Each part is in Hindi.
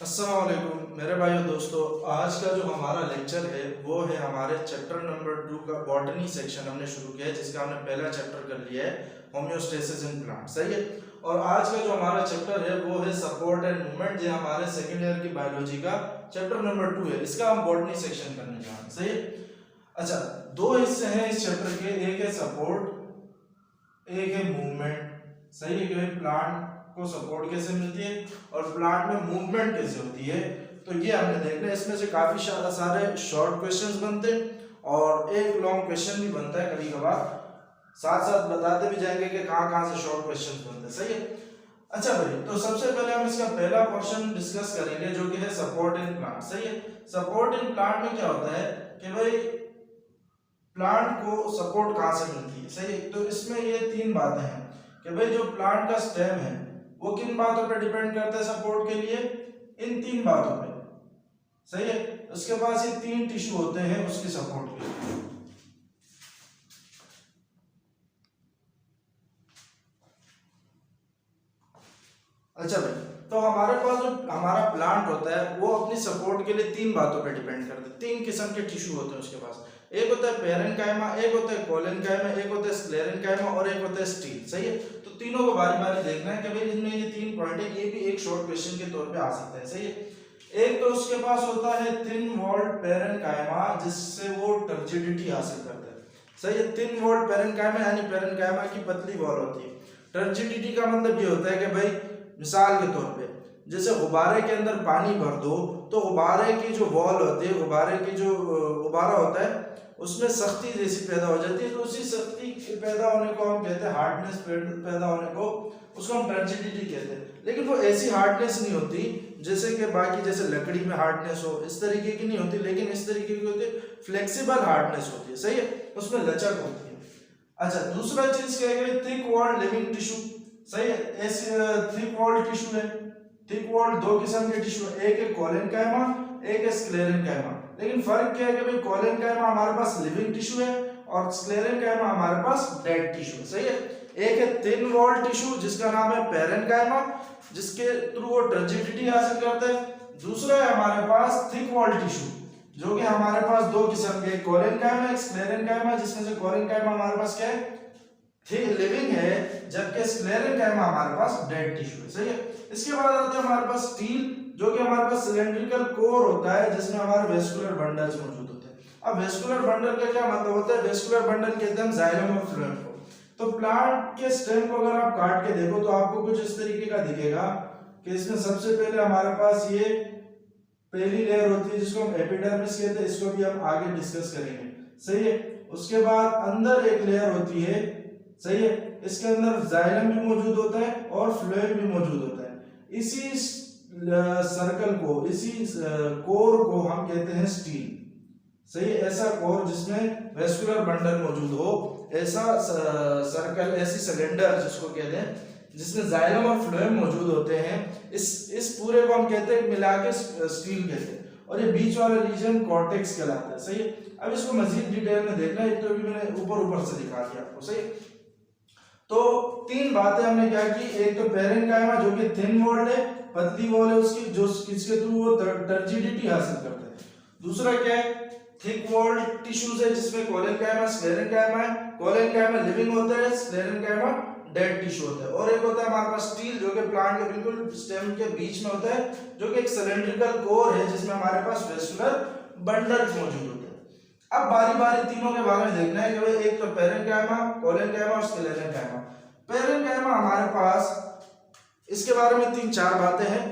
अस्सलाम वालेकुम मेरे भाइयों दोस्तों। आज का जो हमारा लेक्चर है वो है हमारे चैप्टर नंबर 2 का बॉटनी सेक्शन हमने शुरू किया है, जिसका हमने पहला चैप्टर कर लिया है होम्योस्टेसिस इन प्लांट। सही है। और आज का जो हमारा चैप्टर है वो है सपोर्ट एंड मूवमेंट, जो हमारे सेकेंड ईयर की बायोलॉजी का चैप्टर नंबर 2 है। इसका हम बॉटनी सेक्शन करने जा रहे हैं। सही है। अच्छा, दो हिस्से हैं इस चैप्टर के, एक है सपोर्ट, एक है मूवमेंट। सही है कि भाई प्लांट को सपोर्ट कैसे मिलती है और प्लांट में मूवमेंट कैसे होती है, तो ये हमने देखना है। इसमें से काफी सारे शॉर्ट क्वेश्चंस बनते हैं और एक लॉन्ग क्वेश्चन भी बनता है कभी कभार, साथ साथ बताते भी जाएंगे कि कहाँ कहाँ से शॉर्ट क्वेश्चंस बनते हैं। सही है। अच्छा भाई, तो सबसे पहले हम इसका पहला पोर्शन डिस्कस करेंगे जो कि है सपोर्ट इन प्लांट। सही है। सपोर्ट इन प्लांट में क्या होता है कि भाई प्लांट को सपोर्ट कहाँ से मिलती है। सही है। तो इसमें ये तीन बातें हैं कि भाई जो प्लांट का स्टेम है वो किन बातों पर डिपेंड करता है सपोर्ट के लिए, इन तीन बातों पे। सही है। उसके पास ये तीन टिश्यू होते हैं उसके सपोर्ट के लिए। अच्छा भाई, तो हमारे पास जो हमारा प्लांट होता है वो अपनी सपोर्ट के लिए तीन बातों पे डिपेंड करता है। तीन किस्म के टिश्यू होते हैं उसके पास। एक होता है पेरेन्काइमा, एक होता है कोलेनकाइमा, एक होता है स्क्लेरेन्काइमा और एक होता है स्टील। सही है। तो तीनों को बारी बारी देखना है कि भाई इनमें ये तीन पॉइंट है, ये भी एक शॉर्ट क्वेश्चन के तौर पे आ सकता है। सही है। एक तो उसके पास होता है थिन वॉल्ड पेरेन्काइमा, जिससे वो टर्जिडिटी हासिल करता है। सही है। थिन वॉल्ड पेरेन्काइमा यानी पेरेन्काइमा की पतली वॉल होती है। टर्जिडिटी का मतलब ये होता है कि भाई मिसाल के तौर पे जैसे गुब्बारे के अंदर पानी भर दो तो गुब्बारे की जो वॉल होती है, गुब्बारे की जो गुब्बारा होता है उसमें सख्ती जैसी पैदा हो जाती है। तो उसी सख्ती पैदा होने को हम कहते हैं, हार्डनेस पैदा होने को, उसको हम टर्जिडिटी कहते हैं। लेकिन वो ऐसी हार्डनेस नहीं होती जैसे कि बाकी जैसे लकड़ी में हार्डनेस हो, इस तरीके की नहीं होती, लेकिन इस तरीके की होती है, फ्लेक्सिबल हार्डनेस होती है। सही है। उसमें लचक होती है। अच्छा, दूसरा चीज क्या है, थिक वॉल्ड लिविंग टिश्यू। सही है। ऐसे थिक वॉल्ड टिश्यू है। थिक वॉल्ड दो किस्म के टिश्यू है, एक है कोलेनकाइमा, एक है स्क्लेरेनकाइमा। लेकिन फर्क क्या है कि भाई कोलेनकाइमा हमारे पास लिविंग टिश्यू है और स्क्लेरेनकाइमा हमारे पास डेड टिश्यू है। सही है। एक है थिन वॉल्ड टिश्यू जिसका नाम है पेरेन्काइमा, जिसके थ्रू वो टर्जिडिटी हासिल करता है। दूसरा है हमारे पास थिक वॉल्ड टिश्यू, जो कि हमारे पास दो किस्म के, कोलेनकाइमा, स्क्लेरेनकाइमा, जिसमें से कोलेनकाइमा हमारे पास क्या है, लिविंग है, जबकि स्क्लेरेनकाइमा हमारे पास डेड टिश्यू है। सही है। इसके बाद आता है हमारे पास स्टील, जो कि हमारे पास सिलेंड्रिकल कोर होता है जिसमें हमारे वेस्कुलर बंडल्स मौजूद होते हैं। अब वेस्कुलर बंडल का क्या मतलब होता है, वेस्कुलर बंडल कहते हैं जाइलम और फ्लोएम को। तो प्लांट के स्टेम को अगर आप काट के देखो तो आपको कुछ इस तरीके का दिखेगा कि इसमें सबसे पहले हमारे पास ये पहली लेयर होती है जिसको हम एपिडर्मिस कहते हैं, इसको भी हम आगे डिस्कस करेंगे। सही है। उसके बाद अंदर एक लेयर होती है। सही है। इसके अंदर जाइलम भी मौजूद होता है और फ्लोएम भी मौजूद होता है। इसी सर्कल को, इसी कोर को हम कहते हैं स्टील। सही है। ऐसा कोर जिसमें वेस्कुलर बंडल मौजूद हो, ऐसा सर्कल, ऐसी सिलेंडर जिसको कहते हैं, जिसमें जाइलम और फ्लोएम मौजूद होते हैं, इस पूरे को हम कहते हैं मिला के स्टील कहते हैं। और ये बीच वाला रीजन कॉर्टेक्स कहलाता है। सही है। अब इसको मजीद डिटेल में देखना है, तो भी मैंने ऊपर से दिखा दिया आपको। सही है। तो तीन बातें हमने क्या की, एक तो पेरेन्काइमा जो कि थिन वॉल्ड है, पतली वॉल है उसकी, जो इसके थ्रू वो टर्जिडिटी हासिल करता है। दूसरा क्या है, थिक वॉल्ड टिश्यूज है जिसमें कोलेनकाइमा, स्क्लेरेनकाइमा है। कोलेनकाइमा लिविंग होता है, स्क्लेरेनकाइमा डेड टिश्यू होता है। और एक होता है हमारे पास स्टील, जो कि प्लांट के बिल्कुल स्टेम के बीच में होता है, जो कि एक सिलेंड्रिकल कोर है जिसमें हमारे पास वेस्कुलर बंडल मौजूद होते हैं। अब बारी बारी तीनों के बारे में देखना है कि भाई एक तो पेरेन्काइमा, कोलेनकाइमा और स्क्लेरेनकाइमा। पेरेन्काइमा हमारे पास, इसके बारे में तीन चार बातें हैं,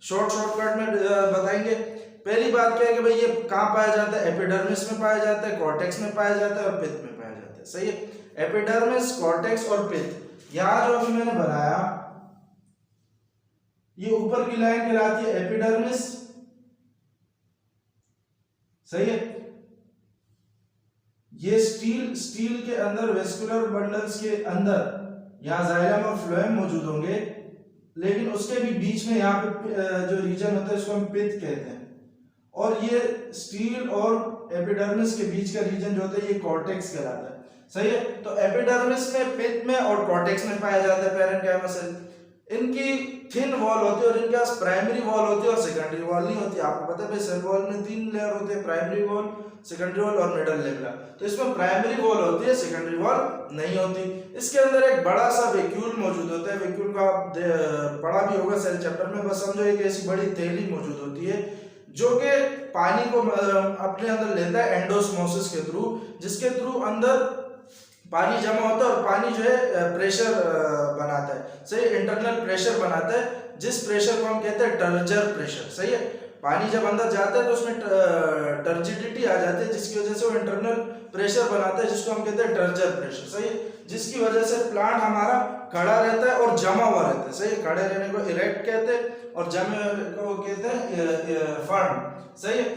शॉर्टकट में बताएंगे। पहली बात क्या है कि भाई ये कहाँ पाया जाता है, एपिडर्मिस में पाया जाता है, कॉर्टेक्स में पाया जाता है और पित्त में पाया जाता है। सही है। एपिडर्मिस, कॉर्टेक्स और पित्त। यहां जो अभी मैंने बनाया, ये ऊपर की लाइन कहलाती है एपिडर्मिस। सही है। ये स्टील के अंदर, वेस्कुलर बंडल्स के अंदर यहाँ जाइलम और फ्लोएम मौजूद होंगे, लेकिन उसके भी बीच में यहाँ पे जो रीजन होता है इसको हम पित्त कहते हैं। और ये स्टील और एपिडर्मिस के बीच का रीजन जो होता है ये कॉर्टेक्स कहलाता है। सही है। तो एपिडर्मिस में, पित्त में और कॉर्टेक्स में पाया जाता है पेरेन्काइमा सेल। इनकी थिन वॉल होती है और इनके पास प्राइमरी वॉल होती है और सेकेंडरी वॉल नहीं होती। आपको पता है भाई सेल वॉल में 3 लेयर होते हैं, प्राइमरी वॉल, सेकेंडरी वॉल और मिडल लेयर। तो इसमें प्राइमरी वॉल होती है, सेकेंडरी वॉल नहीं होती। इसके अंदर एक बड़ा सा वैक्यूल मौजूद होता है। वैक्यूल का आप पढ़ा भी होगा सेल चैप्टर में। बस समझो एक ऐसी बड़ी थैली मौजूद होती है जो कि पानी को अपने अंदर लेता है एंडोस्मोसिस के थ्रू, जिसके थ्रू अंदर पानी जमा होता है और पानी जो है प्रेशर बनाता है, सही, इंटरनल प्रेशर बनाता है, जिस प्रेशर को हम कहते हैं टर्जर प्रेशर। सही है, पानी जब अंदर जाता है तो उसमें टर्जिडिटी आ जाती है, जिसकी वजह से वो इंटरनल प्रेशर बनाता है, जिसको हम कहते हैं टर्जर प्रेशर। सही है, जिसकी वजह से प्लांट हमारा खड़ा रहता है और जमा हुआ रहता है। सही है, खड़े रहने को इरेक्ट कहते हैं और जमे को कहते हैं फर्म। सही है,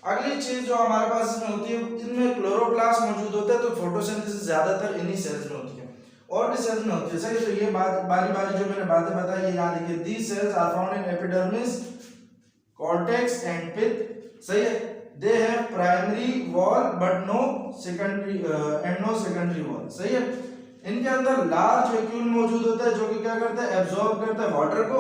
अगली चीज जो हमारे पास इसमें होती है, इनमें क्लोरोप्लास्ट मौजूद होता है। तो फोटोसिंथेसिस ज्यादातर इन्हीं सेल्स में होती है, और भी सेल्स में होती है। सही, तो ये बात बारी बारी जो मैंने बातें बताई ये याद रखिए। These cells are found in epidermis, cortex and pith. सही है, they have primary wall but no secondary and no secondary wall. सही है, इनके अंदर लार्ज वैक्यूल मौजूद होता है जो कि क्या करता है, एब्जॉर्ब करता है वाटर को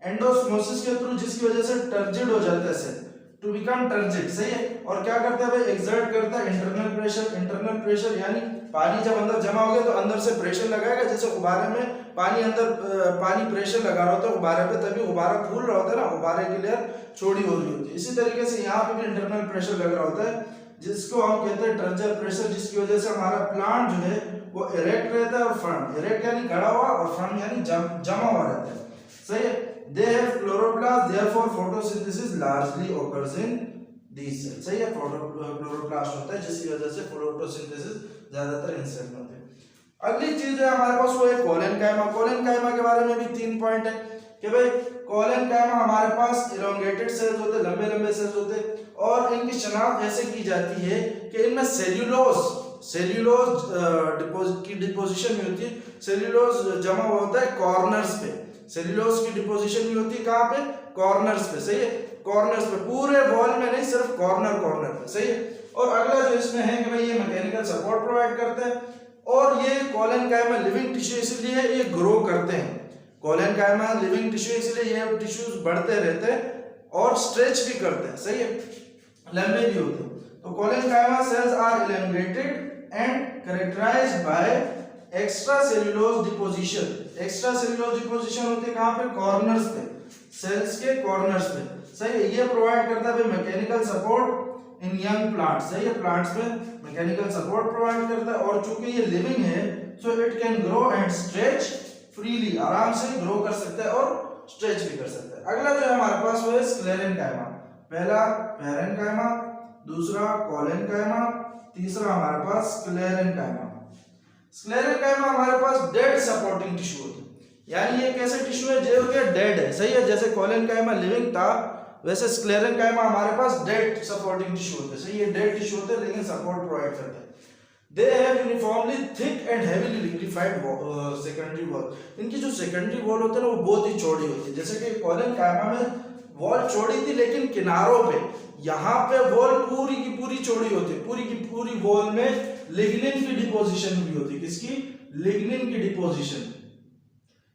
एंडोस्मोसिस के थ्रू, जिसकी वजह से टर्जिड हो जाता है सेल, टू बिकम टर्जिड। सही है, और क्या करता है भाई, एक्सर्ट करता है इंटरनल प्रेशर। इंटरनल प्रेशर यानी पानी जब अंदर जमा हो गया तो अंदर से प्रेशर लगाएगा, जैसे गुब्बारे में पानी अंदर पानी प्रेशर लगा रहा होता है गुब्बारे पे, तभी गुब्बारा फूल रहा होता है ना, गुब्बारे की लेयर छोटी हो रही होती है। इसी तरीके से यहाँ पे भी इंटरनल प्रेशर लग रहा होता है, जिसको हम कहते हैं टर्जर प्रेशर, जिसकी वजह से हमारा प्लांट जो है वो इरेक्ट रहता है और फर्म, इरेक्ट यानी खड़ा हुआ और फर्म यानी जमा हुआ रहता है। सही है, they have chloroplast, therefore photosynthesis largely occurs in these cells। सही है, क्लोरोप्लास्ट होता है जिसकी वजह से फोटोसिंथेसिस ज्यादातर इन सेल में होते हैं। अगली चीज है हमारे पास वो है कोलेनकाइमा। कोलेनकाइमा के बारे में भी 3 पॉइंट है कि भाई कोलेनकाइमा हमारे पास इलोंगेटेड सेल्स होते हैं, लंबे लंबे सेल्स होते हैं, और इनकी शनाख्त ऐसे की जाती है कि इनमें सेल्यूलोज की डिपोजिशन में होती है। सेल्यूलोज जमा होता है कॉर्नर्स पे, सेल्यूलोज की डिपोजिशन भी होती है कहाँ पे, कॉर्नर्स पे। सही है, कॉर्नर्स पे, पूरे वॉल में नहीं, सिर्फ कॉर्नर कॉर्नर पे। सही है, और अगला जो इसमें है कि भाई ये मैकेनिकल सपोर्ट प्रोवाइड करते हैं, और ये कोलेनकाइमा लिविंग टिश्यू इसलिए ये ग्रो करते हैं। कोलेनकाइमा लिविंग टिश्यू इसलिए ये टिश्यूज बढ़ते रहते हैं और स्ट्रेच भी करते हैं। सही है, लंबे भी होते हैं। तो collenchyma cells are elongated and characterized by extra cellulose deposition. Extra cellulose deposition होते हैं कहाँ पे, कॉर्नर्स पे, सेल्स के कॉर्नर्स पे। सही है, ये प्रोवाइड करता है mechanical support in young plants. सही है, प्लांट्स में मैकेनिकल सपोर्ट प्रोवाइड करता है, और चूंकि ये लिविंग है so it can grow and stretch freely, आराम से ग्रो कर सकता है और स्ट्रेच भी कर सकता है। अगला जो है हमारे पास वो है स्क्लेरेनकाइमा। पहला पैरेनकाइमा, दूसरा कोलेनकाइमा, तीसरा हमारे पास स्क्लेरेनकाइमा। स्क्लेरेनकाइमा हमारे पास डेड सपोर्टिंग टिश्यू होते हैं, यानी ये कैसे टिश्यू है जो कि डेड है। सही है, जैसे कोलेनकाइमा लिविंग था वैसे स्क्लेरेनकाइमा हमारे पास डेड सपोर्टिंग टिश्यू होते हैं। सही, ये डेड टिश्यू होते हैं लेकिन सपोर्ट प्रोवाइड करते हैं। They have uniformly thick and heavily lignified secondary wall. इनकी जो सेकेंडरी वॉल होते हैं ना वो बहुत ही चौड़ी होती है। जैसे कि कोलेनकाइमा में वॉल चौड़ी थी लेकिन किनारों पे, यहाँ पे वॉल पूरी की पूरी चौड़ी होती है। पूरी की पूरी वॉल में लिग्निन की डिपोजिशन भी होती है। किसकी, लिग्निन की डिपोजिशन।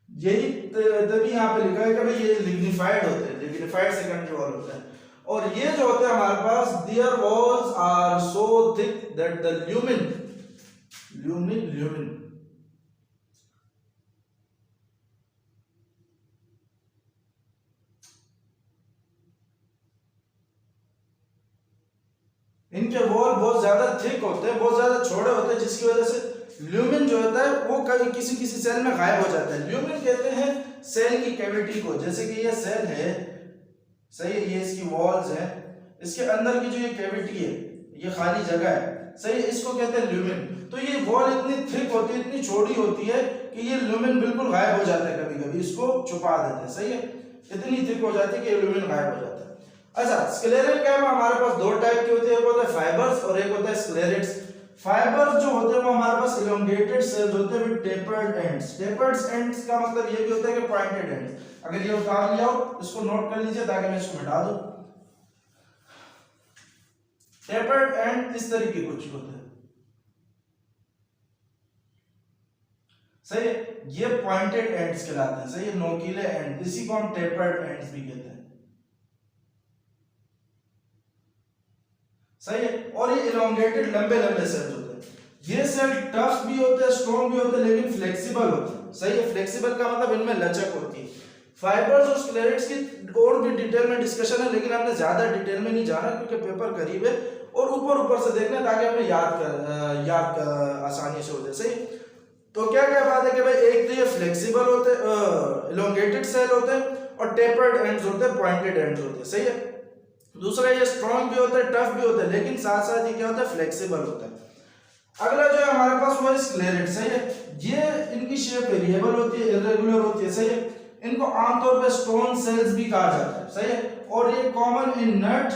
यही तभी यहाँ पे लिखा है कि भाई ये लिग्निफाइड होते हैं, लिग्निफाइड सेकेंडरी वॉल होता है। और ये जो होते हैं हमारे पास, their walls are so thick that the lumen इनके वॉल बहुत ज्यादा थिक होते हैं, बहुत ज्यादा छोटे होते हैं, जिसकी वजह से ल्यूमिन जो होता है वो कभी किसी किसी सेल में गायब हो जाता है। ल्यूमिन कहते हैं सेल की कैविटी को। जैसे कि ये सेल है, सही है, ये इसकी वॉल्स है, इसके अंदर की जो ये कैविटी है, ये खाली जगह है, सही है, इसको कहते हैं ल्यूमिन। तो ये वॉल इतनी थिक होती है, इतनी छोटी होती है कि ये ल्यूमिन बिल्कुल गायब हो जाता है, कभी कभी इसको छुपा देते हैं। सही है, इतनी थिक हो जाती है कि ल्यूमिन गायब हो जाता है। अच्छा, स्क्लेरेनकाइमा हमारे पास दो टाइप के होते हैं, एक होता है फाइबर्स और एक होता है स्क्लेरेट्स। फाइबर्स जो होते हैं वो हमारे पास इलोंगेटेड सेल्स होते हैं with tapered ends. Tapered ends का मतलब ये भी होता है कि पॉइंटेड एंड्स। अगर ये उतार लिया हो इसको नोट कर लीजिए ताकि मैं इसको मिटा दूं। टेपर्ड एंड इस तरीके कुछ होते हैं। सही है, ये पॉइंटेड एंड्स कहलाते हैं, सही है, नोकीले एंड, इसी को हम टेपर्ड एंड्स भी कहते हैं, सही है। और ये इलोंगेटेड लंबे लंबे सेल्स होते हैं, ये सेल टफ भी होते हैं, स्ट्रॉन्ग भी होते हैं, लेकिन फ्लेक्सिबल होते हैं, सही है। फ्लेक्सिबल का मतलब इनमें लचक होती है। फाइबर्स और स्क्लेरेट्स की और भी डिटेल में डिस्कशन है, लेकिन हमने ज्यादा डिटेल में नहीं जाना क्योंकि पेपर करीब है और ऊपर से देखना ताकि हमें याद आसानी से हो जाए, सही। तो क्या क्या बात है कि भाई एक तो ये फ्लेक्सिबल होते हैं, इलोंगेटेड सेल होते हैं, और टेपर्ड एंड्स होते हैं, पॉइंटेड एंड्स होते हैं, सही है। दूसरा ये स्ट्रॉन्ग भी होते हैं, टफ भी होते हैं, लेकिन साथ साथ ये क्या होता है, फ्लेक्सिबल होता है। अगला जो है हमारे पास वो है स्क्लेरेट, सही है। ये इनकी शेप वेरिएबल होती है, इरेगुलर होती है, सही है। इनको आमतौर पर स्टोन सेल्स भी कहा जाता है, सही है। और ये कॉमन इन नट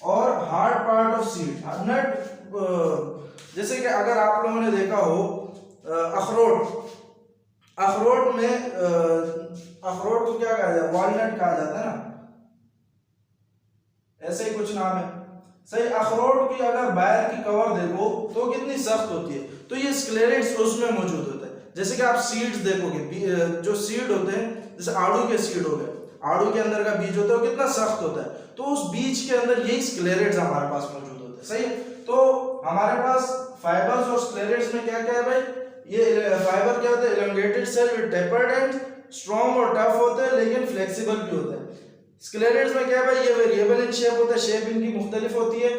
और हार्ड पार्ट ऑफ सीड। नट जैसे कि अगर आप लोगों ने देखा हो अखरोट में अखरोट को क्या कहा जाता है, वॉलनट कहा जाता है ना, ऐसे ही कुछ नाम है, सही। अखरोट की अगर बाहर की कवर देखो तो कितनी सख्त होती है, तो ये स्क्लेरेट्स उसमें मौजूद होता है। जैसे कि आप सीड्स देखोगे, जो सीड होते हैं, जैसे आड़ू के सीड हो गए, आड़ू के अंदर का बीज होता है वो कितना सख्त होता है, तो उस बीज के अंदर यही स्क्लेरेट्स हमारे पास मौजूद होते हैं, सही है। तो हमारे पास फाइबर्स और स्क्लेरेट्स में क्या क्या है भाई, ये फाइबर क्या होता है, elongated cell with tapered and, strong और टफ होते हैं लेकिन फ्लेक्सिबल भी होते हैं। स्क्लेरेट्स में क्या है भाई, ये वेरिएबल इन शेप होता है, शेप इनकी मुख्तलिफ होती है,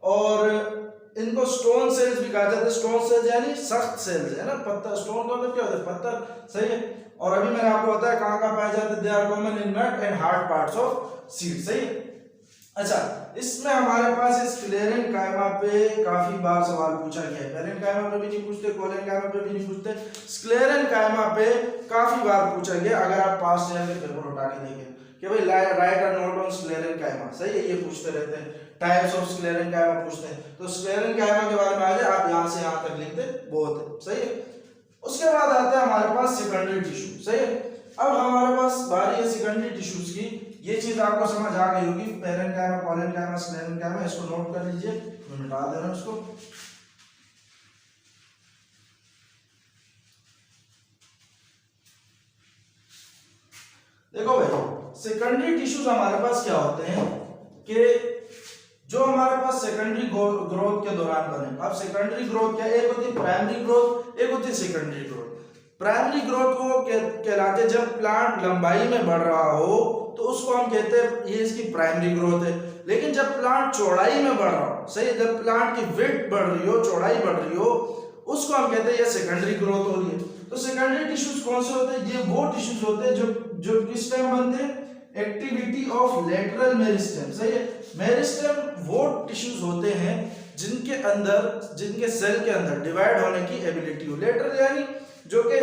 और इनको स्टोन सेल्स भी कहा जाता है। स्टोन सेल्स यानी सख्त सेल्स है ना, पत्थर, स्टोन का मतलब क्या होता है, पत्थर, सही है। और अभी मैंने आपको बताया कहाँ कहाँ पाए जाते हैं, they are common in nut and hard parts of seed, सही है। अच्छा, इसमें हमारे पास स्क्लेरेन कायमा पे काफी बार सवाल पूछा गया है, पेरेंट कायमा पे भी नहीं पूछते, कोलन कायमा पे भी नहीं पूछते, स्क्लेरेन कायमा पे काफी बार पूछा गया। अगर आप पास्ट ईयर के पेपर उठा के देखें कि भाई राइट अ नोट ऑन स्क्लेरेन कायमा, सही है, ये पूछते रहते हैं। टाइप्स ऑफ स्क्लेरेन कायमा पूछते हैं, तो स्क्लेरेन कायमा के बारे में आ जाए, आप यहाँ से यहाँ तक लिखते बहुत है, सही है। उसके बाद आता है हमारे पास सेकेंडरी टिश्यू, सही है। अब हमारे पास बारी है सेकेंडरी टिश्यूज की। ये चीज आपको समझ आ गई होगी, पेरेंट कायमा, कोलन कायमा, स्क्लेरेन कायमा, इसको नोट कर लीजिए, मैं मिटा दे रहा हूं इसको। देखो भाई, सेकेंडरी टिश्यूज हमारे पास क्या होते हैं कि जो हमारे पास सेकेंडरी ग्रोथ के दौरान बने। अब सेकेंडरी ग्रोथ क्या, एक होती है प्राइमरी ग्रोथ, एक होती है सेकेंडरी ग्रोथ। प्राइमरी ग्रोथ को कहलाते हैं जब प्लांट लंबाई में बढ़ रहा हो तो उसको हम कहते हैं ये इसकी प्राइमरी ग्रोथ है। लेकिन जब प्लांट चौड़ाई में बढ़ रहा हो, सही, जब प्लांट की विड्थ बढ़ रही हो, चौड़ाई बढ़ रही हो, उसको हम कहते हैं ये सेकेंडरी ग्रोथ हो रही है। तो सेकेंडरी टिश्यूज कौन से होते हैं, ये वो टिश्यूज होते हैं जो किस टाइम बनते हैं, एक्टिविटी ऑफ लेटरल मेरिस्टेम, सही है। मेरिस्टेम वो टिश्यूज होते हैं जिनके सेल के अंदर डिवाइड होने की एबिलिटी हो। लेटरल यानी जो कि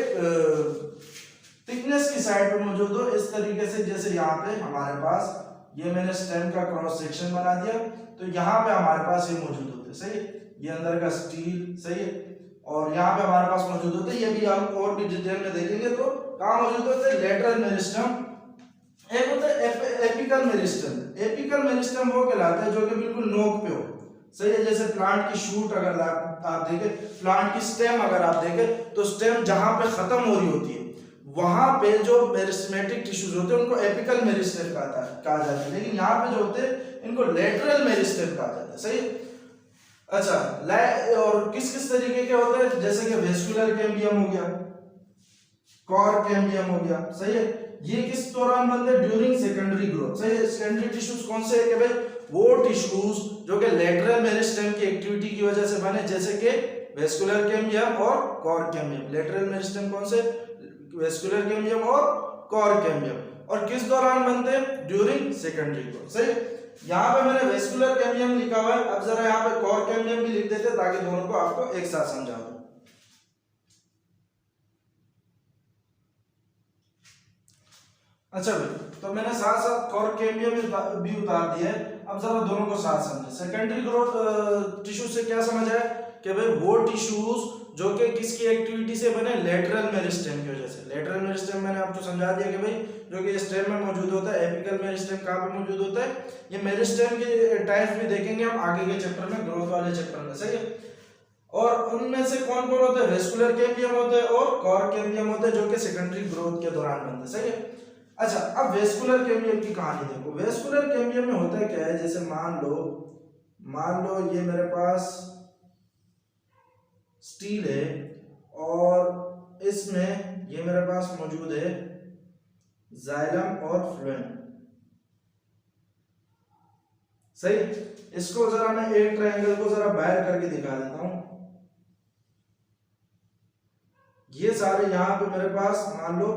थिकनेस की साइड पे मौजूद हो, इस तरीके से, जैसे यहाँ पे हमारे पास ये मैंने स्टेम का क्रॉस सेक्शन बना दिया, तो यहाँ पे हमारे पास ये मौजूद होते हैं, सही है। ये अंदर का स्टील, सही है, और यहाँ पे हमारे पास मौजूद होते हैं, ये भी हम और भी डिटेल में देखेंगे। तो कहाँ मौजूद होते हैं, लेटरल मेरिस्टेम। एक होता है एपिकल मेरिस्टेम। एपिकल मेरिस्टेम वो कहलाता है जो कि बिल्कुल नोक पे हो, सही है। जैसे प्लांट की शूट अगर आप देखें, प्लांट की स्टेम अगर आप देखें, तो स्टेम जहां पे खत्म हो रही होती है वहां पे जो मेरिस्टेमेटिक टिश्यूज होते हैं उनको एपिकल मेरिस्टेम कहा जाता है, लेकिन यहाँ पे जो होते हैं इनको लेटरल मेरिस्टेम कहा जाता है, सही। अच्छा, और किस किस तरीके के होते हैं, जैसे कि वेस्कुलर कैम्बियम हो गया, कॉर कैम्बियम हो गया, सही है। ये किस दौरान बनते हैं, ड्यूरिंग सेकेंडरी ग्रोथ, सही है। सेकेंडरी टिश्यूज कौन से है कि भाई वो टिश्यूज जो कि लेटरल मेरिस्टेम की एक्टिविटी की वजह से बने, जैसे कि वेस्कुलर कैम्बियम और कॉर कैम्बियम। लेटरल मेरिस्टेम कौन से, वेस्कुलर कैम्बियम और कॉर कैम्बियम, और किस दौरान बनते हैं, ड्यूरिंग सेकेंडरी ग्रोथ, सही। यहाँ पे मैंने वेस्कुलर कैम्बियम लिखा हुआ है, अब जरा यहाँ पे कॉर कैम्बियम भी लिख देते ताकि दोनों को आपको एक साथ समझा दूं। अच्छा भाई, तो मैंने साथ साथ कॉर कैम्बियम भी उतार दिया है, अब जरा दोनों को साथ समझे। सेकेंडरी ग्रोथ टिश्यू से क्या समझ आया कि भाई वो टिश्यूज जो कि किसकी एक्टिविटी से बने, लेटरल मेरिस्टेम की वजह से। लेटरल मेरिस्टेम मैंने आपको समझा दिया कि भाई जो कि स्टेम में मौजूद होता है। एपिकल मेरिस्टेम कहाँ पे मौजूद होता है, ये मेरिस्टेम के टाइप्स भी देखेंगे हम आगे के चैप्टर में, ग्रोथ वाले चैप्टर में, सही है। और उनमें से कौन कौन होते हैं, वेस्कुलर कैम्बियम होते हैं और कॉर्क कैम्बियम होते हैं, जो कि सेकेंडरी ग्रोथ के दौरान बनते हैं। सही है। अच्छा, अब वेस्कुलर कैम्बियम की कहानी देखो। वेस्कुलर कैम्बियम में होता क्या है, जैसे मान लो ये मेरे पास स्टील है और इसमें ये मेरे पास मौजूद है जाइलम और फ्लोएम। सही। इसको जरा मैं एक ट्रायंगल को जरा बाहर करके दिखा देता हूं। ये सारे यहां पे मेरे पास मान लो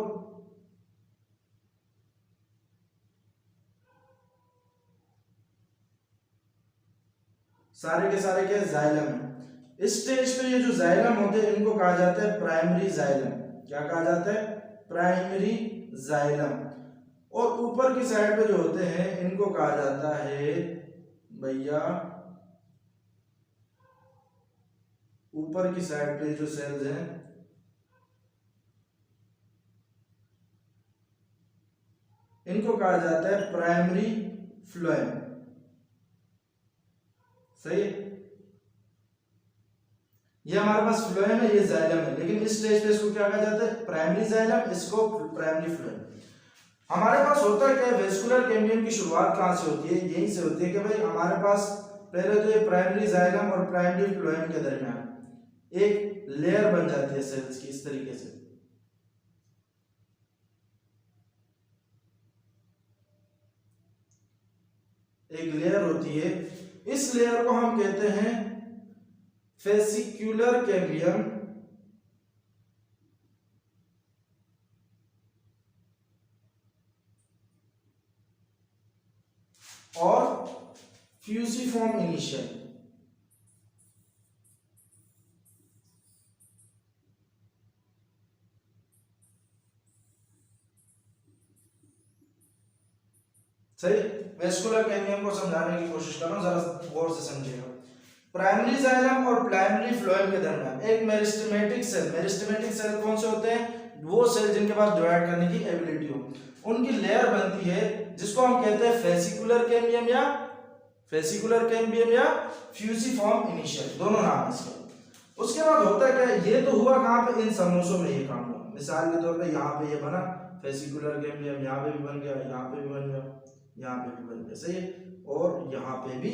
सारे के सारे क्या जाइलम है। इस स्टेज पे ये जो जाइलम होते हैं इनको कहा जाता है प्राइमरी जाइलम। क्या कहा जाता है, प्राइमरी जाइलम। और ऊपर की साइड पे जो होते हैं इनको कहा जाता है भैया, ऊपर की साइड पे जो सेल्स हैं इनको कहा जाता है प्राइमरी फ्लोएम। सही। ये हमारे पास फ्लोएम है, ये जाइलम है, लेकिन इस स्टेज पे इसको क्या कहा जाता है, प्राइमरी जाइलम, इसको प्राइमरी फ्लोएम। हमारे पास होता है क्या, वेस्कुलर कैम्बियम की शुरुआत कहां से होती है, यहीं से होती है कि भाई हमारे पास पहले तो ये प्राइमरी जाइलम और प्राइमरी फ्लोएम के दरमियान एक लेयर बन जाती है सेल्स की, इस तरीके से। एक लेयर होती है, इस लेयर को हम कहते हैं फेसिक्युलर कैम्बियम और फ्यूसिफॉर्म इनिशियल। सही। वेस्कुलर कैम्बियम को समझाने की कोशिश कर रहा हूं, जरा गौर से समझिएगा। प्राइमरी जाइलम और प्राइमरी फ्लोएम के दरमियान एक मेरिस्टेमेटिक सेल, मेरिस्टेमेटिक सेल कौन से होते हैं, वो सेल जिनके पास डिवाइड करने की एबिलिटी हो, उनकी लेयर बनती है जिसको हम कहते हैं फेसिकुलर कैम्बियम या फ्यूसिफॉर्म इनिशियल, दोनों नाम है इसके। उसके बाद होता क्या है, ये तो हुआ कहां पे, इन समोसों में ये काम हुआ। मिसाल के तौर पे यहाँ पे ये बना फेसिकुलर कैम्बियम, यहाँ पे भी बन गया, यहाँ पे भी बन गया, यहाँ पे भी बन गया। सही है। और यहाँ पे भी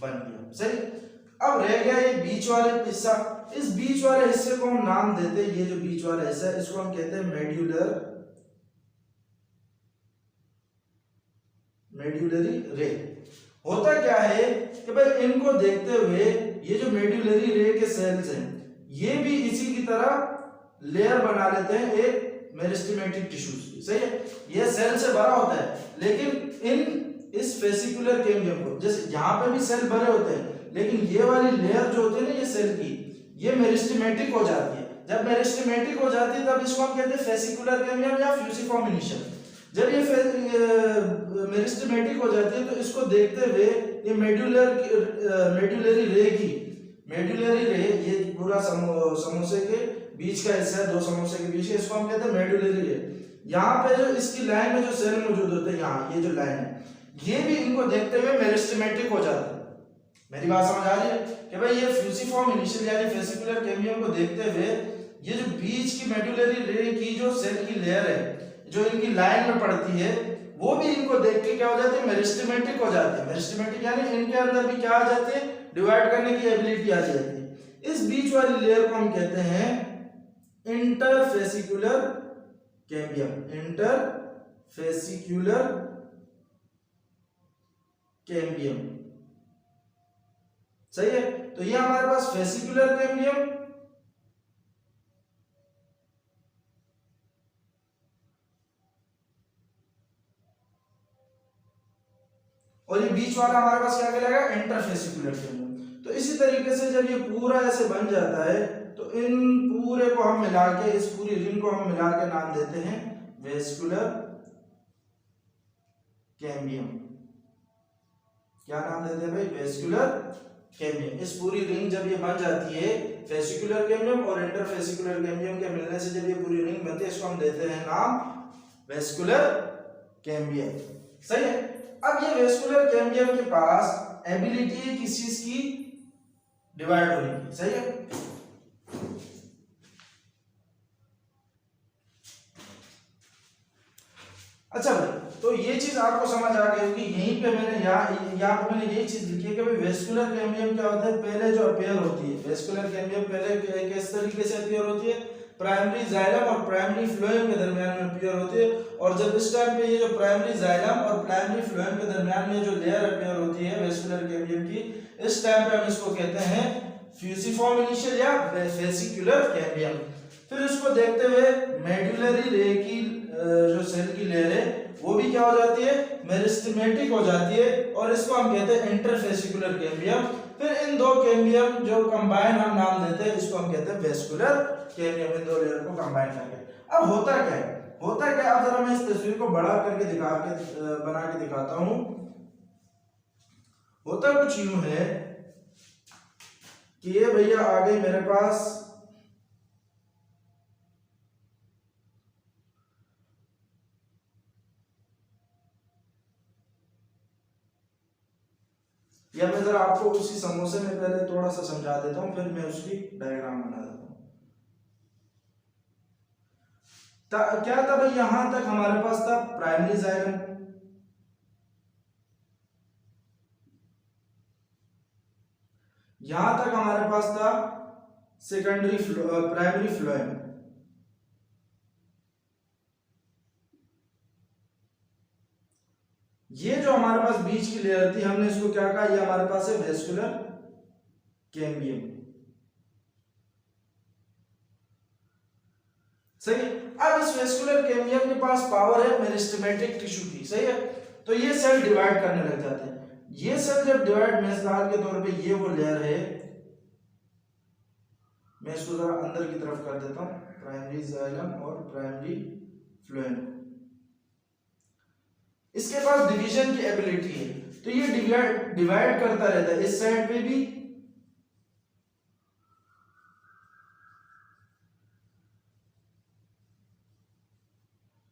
बन गया। सही। अब रह गया ये बीच वाले हिस्सा। इस बीच वाले हिस्से को हम नाम देते हैं, ये जो बीच वाला हिस्सा है इसको हम कहते हैं मेड्यूलरी रे। होता क्या है कि भाई इनको देखते हुए ये जो मेड्यूलरी रे के सेल्स हैं ये भी इसी की तरह लेयर बना लेते हैं एक मेरिस्टेमेटिक टिश्यूज की। सही है। ये सेल से भरा होता है, लेकिन इस फेसिकुलर कैम्बियम को, जैसे यहाँ पे भी सेल भरे होते हैं, लेकिन ये वाली लेयर जो होती है ना ये सेल की, ये मेरिस्टेमेटिक हो जाती है। जब मेरिस्टेमेटिक हो जाती है तब इसको हम कहते हैं फेसिकुलर कैम्बियम या फ्यूसिफॉर्म इनिशियल। जब ये मेरिस्टेमेटिक हो जाती है तो इसको देखते हुए ये मेड्यूलरी रे, ये पूरा समोसे के बीच का हिस्सा है, दो समोसे के बीच, इसको हम कहते हैं मेड्यूलरी रे। यहाँ पे जो इसकी लाइन में जो सेल मौजूद होते हैं, यहाँ ये जो लाइन है, ये भी इनको देखते हुए मेरिस्टेमेटिक हो जाते हैं। मेरी बात समझ आ रही है कि भाई ये फ्यूसिफॉर्म इनिशियल यानी फेसिकुलर कैम्बियम को देखते हुए ये जो बीच की मेड्यूलरी रे की जो सेल की लेयर है जो इनकी लाइन में पड़ती है, वो भी इनको देख के क्या हो जाती है, मेरिस्टेमेटिक हो जाती है। मेरिस्टेमेटिक यानी इनके अंदर भी क्या आ जाती है, डिवाइड करने की एबिलिटी आ जाती है। इस बीच वाली लेयर को हम कहते हैं इंटरफेसिकुलर कैम्बियम। सही है। तो ये हमारे पास फेसिकुलर कैम्बियम और ये बीच वाला हमारे पास क्या कहलाएगा, इंटरफेसिकुलर कैम्बियम। तो इसी तरीके से जब ये पूरा ऐसे बन जाता है तो इन पूरे को हम मिला के, इस पूरी रिंग को हम मिला के नाम देते हैं वेस्कुलर कैम्बियम। क्या नाम देते हैं भाई, वेस्कुलर कैम्बियम। इस पूरी रिंग जब ये बन जाती है, फेसिकुलर कैम्बियम और इंटरफेसिकुलर कैम्बियम के मिलने से जब ये पूरी रिंग बनती है, इसको हम देते हैं नाम वेस्कुलर कैम्बियम। सही है। अब ये वेस्कुलर कैम्बियम के पास एबिलिटी है किस चीज की, डिवाइड होने की। सही है। अच्छा भाई, तो ये चीज आपको समझ आ गई होगी। यहीं पे मैंने यहाँ पे मैंने यही चीज लिखी है कि भाई वेस्कुलर कैम्बियम क्या होता है। पहले जो अपेयर होती है वेस्कुलर कैम्बियम पहले किस तरीके से अपेयर होती है, प्राइमरी जाइलम और प्राइमरी फ्लोएम के दरमियान में अपेयर होती है। और जब इस टाइम पे ये जो प्राइमरी जाइलम और प्राइमरी फ्लोएम के दरमियान में जो लेयर अपेयर होती है वेस्कुलर कैम्बियम की, इस टाइम पे हम इसको कहते हैं फ्यूसिफॉर्म इनिशियल या वेसिकुलर कैम्बियम। फिर इसको देखते हुए मेडुलरी रे की जो सेल की लेयर है वो भी क्या हो जाती है, मेरिस्टेमेटिक हो जाती है, और इसको हम कहते हैं इंटरफेसिकुलर कैम्बियम। फिर इन दो कैम्बियम जो कंबाइन हम नाम देते हैं, इसको हम कहते हैं वेस्कुलर कैम्बियम, इन दो लेयर को कंबाइन करके। अब होता क्या है, होता क्या, अब जरा मैं इस तस्वीर को बड़ा करके बना के दिखाता हूं। होता कुछ यूं है कि ये भैया आ गई मेरे पास या मैं जरा आपको उसी समोसे में पहले थोड़ा सा समझा देता हूं, फिर मैं उसकी डायग्राम बना देता हूं। क्या था भाई, यहां तक हमारे पास था प्राइमरी जाइलम, यहां तक हमारे पास था सेकेंडरी प्राइमरी फ्लोएम। ये जो हमारे पास बीच की लेयर थी, हमने इसको क्या कहा, ये हमारे पास है वेस्कुलर कैम्बियम। सही है। अब इस वेस्कुलर कैम्बियम के पास पावर है मेरिस्टेमेटिक टिश्यू की, सही है। तो ये सेल डिवाइड करने लग जाते हैं। ये सेल जब डिवाइड, मिसाल के तौर पे ये वो लेयर है, मैं इसको जरा अंदर की तरफ कर देता हूं, प्राइमरी जाइलम और प्राइमरी फ्लोएम। इसके पास डिवीजन की एबिलिटी है, तो ये डिवाइड करता रहता है, इस साइड पे भी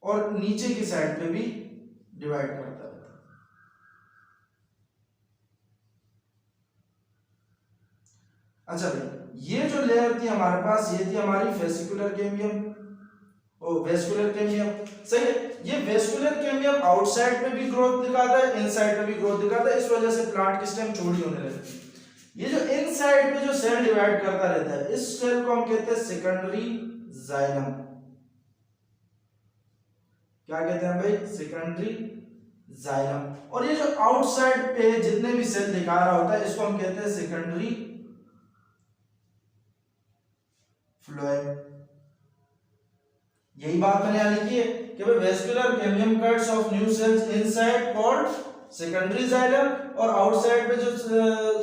और नीचे की साइड पे भी डिवाइड करता रहता है। अच्छा भाई, ये जो लेयर थी हमारे पास, ये थी हमारी वेसिकुलर कैम्बियम और वेस्कुलर कैम्बियम, सही है। ये वेस्कुलर कैम्बियम आउटसाइड में भी ग्रोथ दिखाता है, इनसाइड में भी ग्रोथ दिखाता है, इस वजह से प्लांट की स्टेम चौड़ी होने लगती है। ये जो इनसाइड में जो सेल डिवाइड करता रहता है, इस सेल को हम कहते हैं सेकेंडरी जाइलम। क्या कहते हैं भाई, सेकेंडरी जाइलम। और ये जो आउटसाइड पे जितने भी सेल दिखा रहा होता है, इसको हम कहते हैं सेकेंडरी फ्लोएम। यही बात मैंने यहां लिखी है कि भाई vascular cambium cuts of new sales inside called secondary xylem, और आउटसाइड पे जो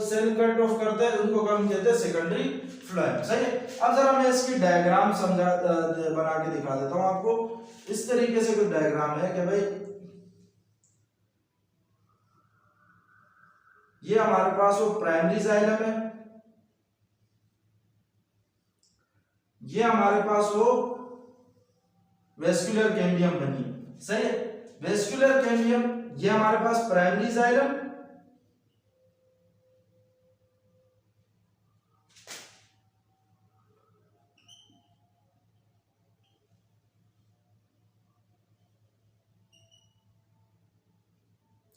सेल कट ऑफ करता है उनको हम कहते हैं सेकेंडरी फ्लोएम, सही है। अब जरा मैं इसकी डायग्राम बना के दिखा देता हूं आपको। इस तरीके से कोई डायग्राम है कि भाई ये हमारे पास वो प्राइमरी जाइलम है, ये हमारे पास वो वेस्कुलर कैम्बियम बनी, सही है। वेस्कुलर कैम्बियम, ये हमारे पास प्राइमरी जाइलम,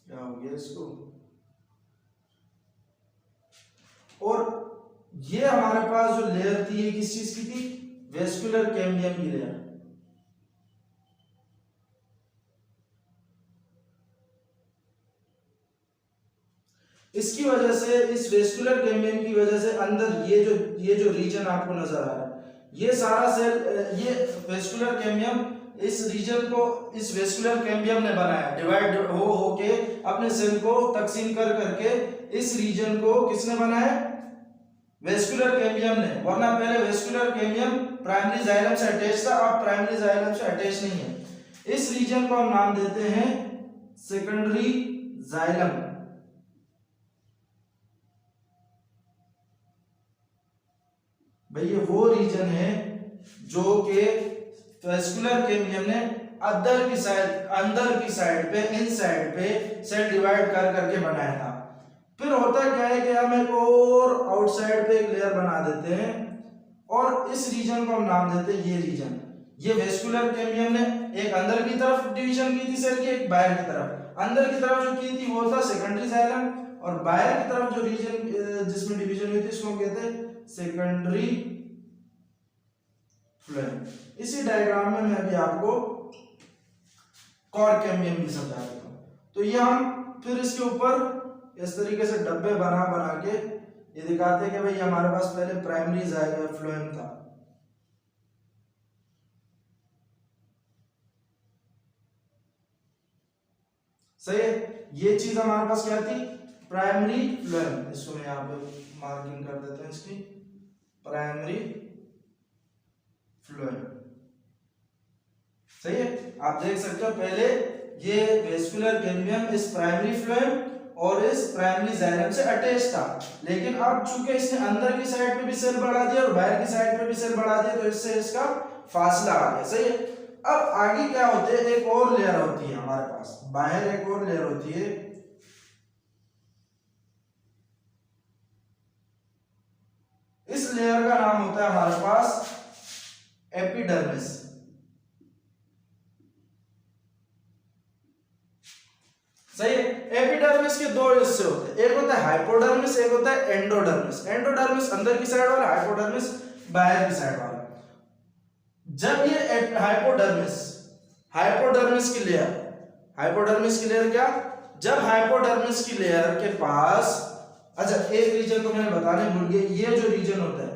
क्या हो गया इसको, और ये हमारे पास जो लेयर थी ये किस चीज की थी, वेस्कुलर कैम्बियम की लेयर। इसकी वजह से, इस वेस्कुलर कैम्बियम की वजह से अंदर ये जो रीजन आपको नजर आ रहा है, ये सारा सेल, ये वेस्कुलर कैम्बियम, इस रीजन को इस वेस्कुलर कैम्बियम ने बनाया, डिवाइड हो के अपने सेल को तकसीम कर करके इस रीजन को किसने बनाया, वेस्कुलर कैम्बियम ने। वरना पहले वेस्कुलर कैम्बियम प्राइमरी जाइलम से अटैच था, अब प्राइमरी जाइलम से अटैच नहीं है। इस रीजन को हम नाम देते हैं सेकेंडरी जाइलम। भाई ये वो रीजन है जो कि वेस्कुलर कैम्बियम ने अंदर की साइड पे, इन साइड पे सेल डिवाइड कर करके बनाया था। फिर होता क्या है कि हम एक और आउटसाइड पे एक लेयर बना देते हैं, और इस रीजन को हम नाम देते हैं ये रीजन। ये वेस्कुलर कैम्बियम ने एक अंदर की तरफ डिवीजन की थी सेल की, एक बाहर की तरफ। अंदर की तरफ जो की थी वो था सेकेंडरी जाइलम, और बाहर की तरफ जो रीजन जिसमें डिवीजन हुई थी इसको कहते हैं सेकेंडरी फ्लोएम। इसी डायग्राम में मैं अभी आपको कॉर कैम्बियम भी समझा देता हूं। तो ये हम फिर इसके ऊपर इस तरीके से डब्बे बना बना के ये दिखाते हैं कि भाई हमारे पास पहले प्राइमरी फ्लोएम था। सही है, ये चीज हमारे पास क्या थी, प्राइमरी फ्लोएम। इसको मैं यहाँ पे मार्किंग कर देते हैं इसकी, प्राइमरी फ्लोएम। सही है, आप देख सकते हो पहले ये वेस्कुलर कैम्बियम इस प्राइमरी फ्लोएम और इस प्राइमरी जाइलम से अटैच था, लेकिन अब चूंकि इसने अंदर की साइड पे भी सेल बढ़ा दिया और बाहर की साइड पे भी सेल बढ़ा दिया, तो इससे इसका फासला आ गया। सही है, अब आगे क्या होते हैं, एक और लेयर होती है हमारे पास, बाहर एक और लेयर होती है, इस लेयर का नाम होता है हमारे पास एपिडर्मिस। सही है, एपिडर्मिस के दो हिस्से होते हैं, एक होता है हाइपोडर्मिस, एक होता है एंडोडर्मिस। एंडोडर्मिस अंदर की साइड वाला, हाइपोडर्मिस बाहर की साइड वाला। जब ये हाइपोडर्मिस की लेयर क्या, जब हाइपोडर्मिस की लेयर के पास, अच्छा एक रीजन तो मैंने बताने भूल गया, ये जो रीजन होता है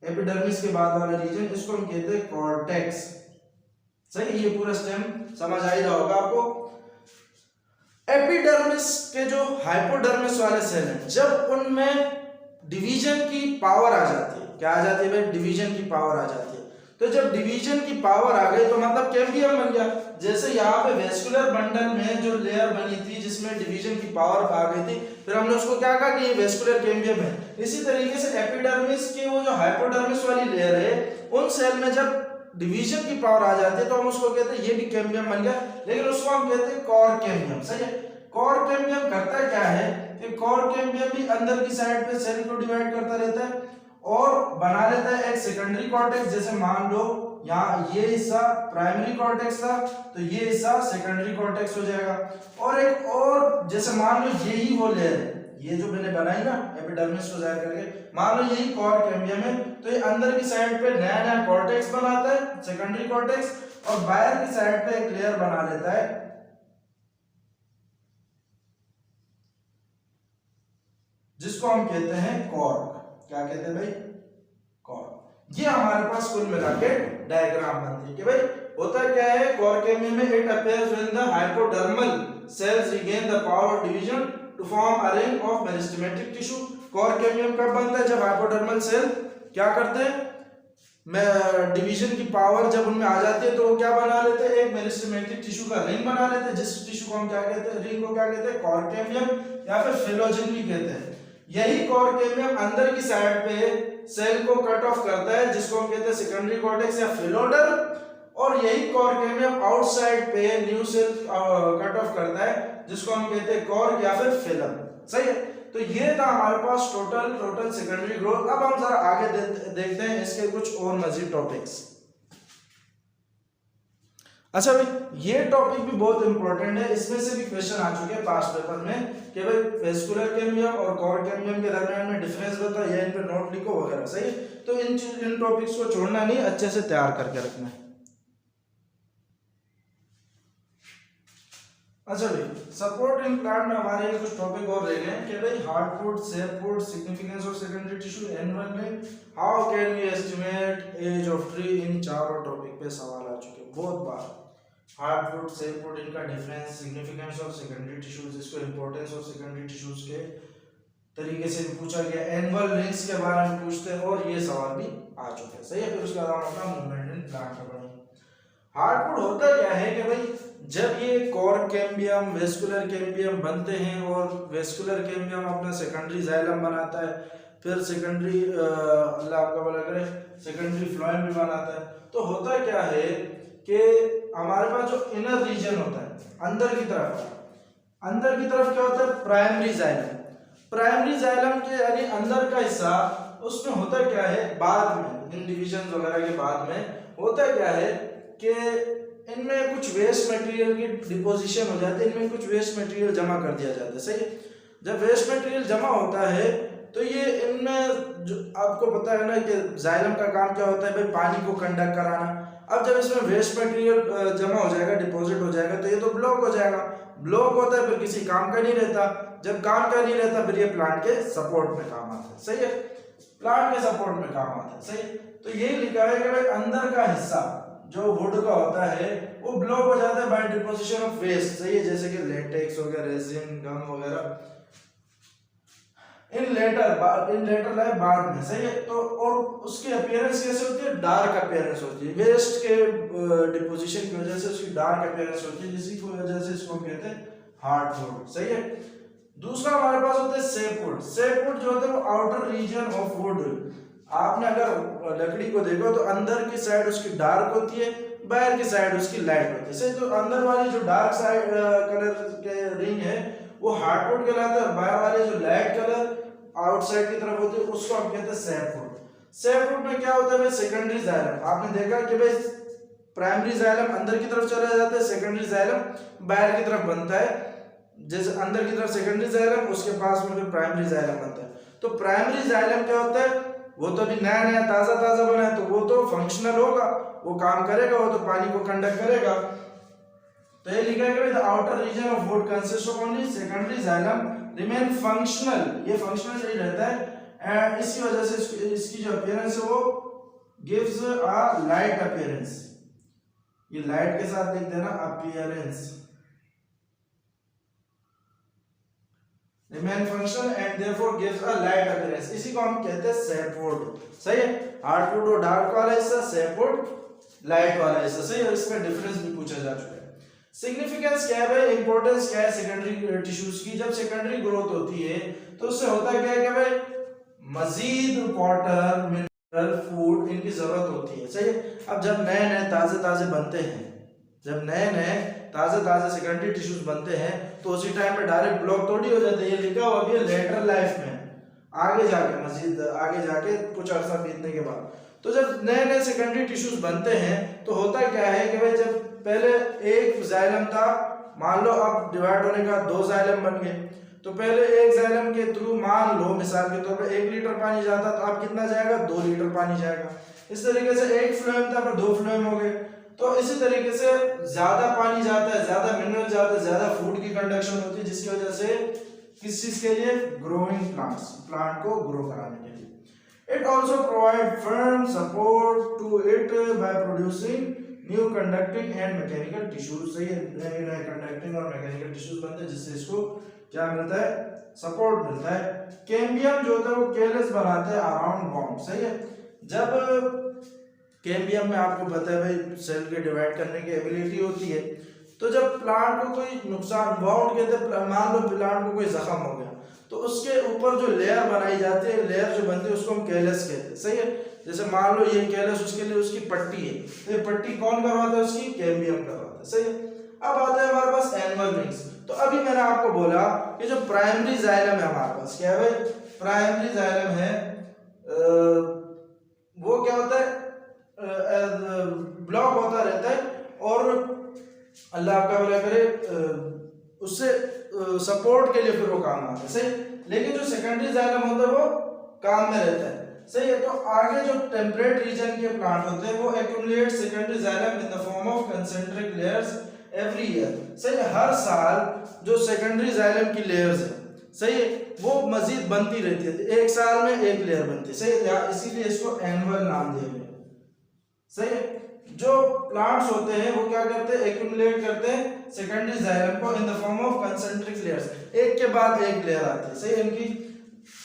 एपिडर्मिस के बाद वाला रीजन, इसको हम कहते हैं कॉर्टेक्स। सही, ये पूरा स्टेम समझ आ ही रहा होगा आपको। एपिडर्मिस के जो हाइपोडर्मिस वाले सेल हैं, जब उनमें डिवीजन की पावर आ जाती है, क्या आ जाती है भाई, डिवीजन की पावर आ जाती है। तो जब डिवीजन की पावर आ गई तो मतलब कैम्बियम बन गया। जैसे यहाँ पे वेस्कुलर बंडल में जो लेयर बनी थी जिसमें डिवीजन की पावर आ गई थी, फिर हमने उसको क्या कहा कि ये वेस्कुलर कैम्बियम है। इसी तरीके से एपिडर्मिस के वो जो हाइपोडर्मिस वाली लेयर है, उन सेल में जब डिवीजन की पावर आ जाती है तो हम उसको कहते हैं ये भी कैम्बियम बन गया, लेकिन उसको हम कहते हैं कॉर कैम्बियम। सही है, कॉर कैम्बियम करता क्या है कि कॉर कैम्बियम भी अंदर की साइड पे सेल को डिवाइड करता रहता है और बना लेता है एक सेकेंडरी कॉर्टेक्स। जैसे मान लो यहाँ ये हिस्सा प्राइमरी कॉर्टेक्स था, तो ये हिस्सा सेकेंडरी कॉर्टेक्स हो जाएगा। और एक और जैसे मान लो यही वो लेयर है, ये जो मैंने बनाई ना एपिडर्मिस को जाहिर करके, मान लो यही कॉर कैम्बियम है, तो ये अंदर की साइड पे नया नया कॉर्टेक्स बनाता है सेकेंडरी कॉर्टेक्स, और बाहर की साइड पे एक लेयर बना लेता है जिसको हम कहते हैं कॉर्क। क्या कहते हैं भाई, कॉर्क। ये हमारे पास कुल मिला के डायग्राम बनती है कि भाई होता क्या है कॉर कैम्बियम में, it appears when the hypodermal cells regain the power of division to form a ring of meristematic tissue. Cork cambium कब बनता है, जब हाइपोडर्मल सेल क्या करते हैं, डिवीजन की पावर जब उनमें आ जाती है तो वो क्या बना लेते हैं, एक मेरिस्टेमेटिक टिश्यू का रिंग बना लेते हैं, जिस टिश्यू को हम क्या कहते हैं, रिंग को क्या कहते हैं, कॉर कैम्बियम या फिर फिलोजन भी कहते हैं। यही कॉर कैम्बियम अंदर की साइड पे सेल को कट ऑफ करता है जिसको हम कहते हैं सेकेंडरी कॉर्टेक्स या फिलोडर, और यही कॉर कैम्बियम आउटसाइड पे न्यू सेल कट ऑफ करता है जिसको हम कहते हैं कॉर्क या फिर फिलम। सही है, तो ये था हमारे पास टोटल सेकेंडरी ग्रोथ। अब हम जरा आगे देखते हैं इसके कुछ और मजीद टॉपिक्स। अच्छा भाई, ये टॉपिक भी बहुत इंपॉर्टेंट है, इसमें से भी क्वेश्चन आ चुके हैं पास्ट पेपर में कि भाई वेस्कुलर कैम्बियम और कॉर कैम्बियम के दरमियान में डिफरेंस बताओ या इन पे नोट लिखो वगैरह। सही है, तो इन टॉपिक्स को छोड़ना नहीं, अच्छे से तैयार करके रखना है। अच्छा भाई, सपोर्ट इन प्लांट में हमारे लिए कुछ टॉपिक और रह गए हैं कि भाई hardwood, sapwood, significance of secondary tissue, annual ring, how can we estimate age of tree. इन चारों टॉपिक पे सवाल आ चुके हैं बहुत बार। हार्डवुड, सैपवुड, इनका difference, significance of secondary tissues, इसको इंपॉर्टेंस ऑफ सेकेंडरी टिश्यूज के तरीके से भी पूछा गया। एनुअल रिंग्स के बारे में पूछते हैं और ये सवाल भी आ चुके हैं। सही है, फिर उसके बाद हम अपना मूवमेंट इन प्लांट का पढ़ेंगे। हार्डवुड होता क्या है कि भाई जब ये कॉर कैम्बियम, वेस्कुलर कैम्बियम बनते हैं और वेस्कुलर कैम्बियम अपना सेकेंडरी जाइलम बनाता है, फिर सेकेंडरी अल्लाह आपका भला करे सेकेंडरी फ्लोएम भी बनाता है, तो होता क्या है कि हमारे पास जो इनर रीजन होता है अंदर की तरफ क्या होता है, प्राइमरी जाइलम। प्राइमरी जाइलम के यानी अंदर का हिस्सा, उसमें होता क्या है बाद में इन डिविजन वगैरह के बाद में होता क्या है कि इनमें कुछ वेस्ट मटेरियल की डिपोजिशन हो जाती है, इनमें कुछ वेस्ट मटेरियल जमा कर दिया जाता है, सही है। जब वेस्ट मटेरियल जमा होता है तो ये इनमें जो आपको पता है ना कि जाइलम का काम क्या होता है भाई, पानी को कंडक्ट कराना। अब जब इसमें वेस्ट मटेरियल जमा हो जाएगा, डिपॉजिट हो जाएगा, तो ये तो ब्लॉक हो जाएगा। ब्लॉक होता है फिर किसी काम का नहीं रहता, जब काम का नहीं रहता फिर ये प्लांट के सपोर्ट में काम आता है, सही है, प्लांट के सपोर्ट में काम आता है, सही। तो यही लिखा है कि भाई अंदर का हिस्सा जो वुड का होता है वो ब्लॉक हो जाता है बाय डिपोजिशन ऑफ वेस्ट, सही है, जैसे कि लेटेक्स हो गया, रेजिन, गम वगैरह। इन लेटर लाए बाद में, सही है। तो और उसकी अपीयरेंस कैसे होती है, डार्क अपीयरेंस होती है, वेस्ट के डिपोजिशन की वजह से उसकी डार्क अपीयरेंस होती है, जिसकी वजह से इसको कहते हैं हार्डवुड, सही है। दूसरा हमारे पास होता है सेपवुड। सेपवुड जो होता है वो आउटर रीजन ऑफ वुड। आपने अगर लकड़ी को देखो तो अंदर की साइड उसकी डार्क होती है, बाहर की साइड उसकी लाइट होती है, सही। तो अंदर वाली जो डार्क साइड कलर के रिंग है वो हार्डवुड कहलाता है, बाहर वाले जो लाइट कलर आउटसाइड की तरफ होती है उसको हम कहते हैं सेपवुड। सेपवुड में क्या होता है भाई, सेकेंडरी जाइलम। आपने देखा कि भाई प्राइमरी जाइलम अंदर की तरफ चला जाता है, सेकेंडरी जाइलम बाहर की तरफ बनता है। जैसे अंदर की तरफ सेकेंडरी जाइलम, उसके पास में फिर प्राइमरी जाइलम बनता है। तो प्राइमरी जाइलम क्या होता है, वो तो अभी नया नया ताजा ताजा बना है, तो वो तो फंक्शनल होगा, वो काम करेगा, वो तो पानी को कंडक्ट करेगा। तो ये लिखा है कि the outer region of wood consist of only secondary xylem remain functional. ये फंक्शनल ही रहता है एंड इसी वजह से इसकी जो अपीयरेंस है वो गिव्स अ लाइट अपीयरेंस। ये लाइट के साथ लिख देना, appearance remain functional and therefore gives a light appearance. इसी को हम कहते हैं सेपवुड, सही है। हार्डवुड और डार्क वाला हिस्सा, सेपवुड लाइट वाला हिस्सा, सही है। इसका डिफरेंस भी पूछा जा चुका है। सिग्निफिकेंस क्या है, इंपॉर्टेंस क्या है सेकेंडरी टिश्यूज की। जब सेकेंडरी ग्रोथ होती है तो उससे होता क्या है कि भाई मजीद वाटर, मिनरल, फूड इनकी जरूरत होती है, सही है। अब जब नए नए ताजे ताजे बनते हैं, जब नए नए ताजे ताजे सेकेंडरी टिश्यूज बनते हैं तो उसी टाइम पे डायरेक्ट ब्लॉक थोड़ी हो जाते हैं। ये लिखा हुआ भी है लेटर लाइफ में, आगे जाके मजीद आगे जाके कुछ अर्सा बीतने के बाद। तो जब नए नए सेकेंडरी टिश्यूज बनते हैं तो होता क्या है कि भाई जब पहले एक जाइलम था, मान लो अब डिवाइड होने का 2 जाइलम बन गए, तो पहले एक जाइलम के थ्रू मान लो मिसाल के तौर पे 1 लीटर पानी जाता, तो अब कितना जाएगा, 2 लीटर पानी जाएगा। इस तरीके से एक फ्लोएम था पर 2 फ्लोएम हो गए। तो इसी तरीके से ज्यादा पानी जाता है, ज्यादा मिनरल जाता है, ज्यादा फूड की कंडक्शन होती है, जिसकी वजह से किस चीज के लिए, ग्रोइंग प्लांट्स, प्लांट को ग्रो कराने के लिए। It also provide firm support to it by producing new conducting and mechanical tissues। सही है, नए कंडक्टिंग और मैकेनिकल टिश्यूज बनते हैं जिससे इसको क्या मिलता है, सपोर्ट मिलता है। कैम्बियम जो होता है वो केयरलेस बनाते हैं अराउंड बाउंड, सही है। जब कैम्बियम में आपको पता है भाई सेल के डिवाइड करने की एबिलिटी होती है, तो जब प्लांट को कोई नुकसान, बाउंड कहते हैं, मान लो प्लांट को कोई जख्म हो गया तो उसके ऊपर जो लेयर बनाई जाती है, लेयर जो बनती है उसको हम कैलस कहते हैं, सही है। जैसे मान लो ये कैलस, उसके लिए उसकी पट्टी है, तो ये पट्टी कौन करवाता है, उसकी कैम्बियम करवाता है, सही है। अब आता है हमारे पास एनिमल रिंग्स। तो अभी मैंने आपको बोला कि जो प्राइमरी जाइलम है हमारे पास, क्या है भाई, प्राइमरी जाइलम है, वो क्या होता है, ब्लॉक होता रहता है और अल्लाह आपका भला करे उससे सपोर्ट के लिए फिर वो काम आता है, सही। लेकिन जो सेकेंडरी जाइलम होता है वो काम में रहता है, सही है। तो आगे जो टेम्परेट रीजन के प्लांट होते हैं वो accumulate secondary xylem in the form of concentric layers every year, सही है। हर साल जो सेकेंडरी जाइलम की लेयर्स है, सही है, वो मजीद बनती रहती है, एक साल में एक लेयर बनती है, सही है। इसीलिए इसको एनुअल नाम दिया गया, सही है। जो प्लांट्स होते हैं वो क्या करते हैं, एक्यूमुलेट करते हैं सेकेंडरी जाइलम को in the form of concentric layers, एक के बाद एक लेयर आती है, सही है। इनकी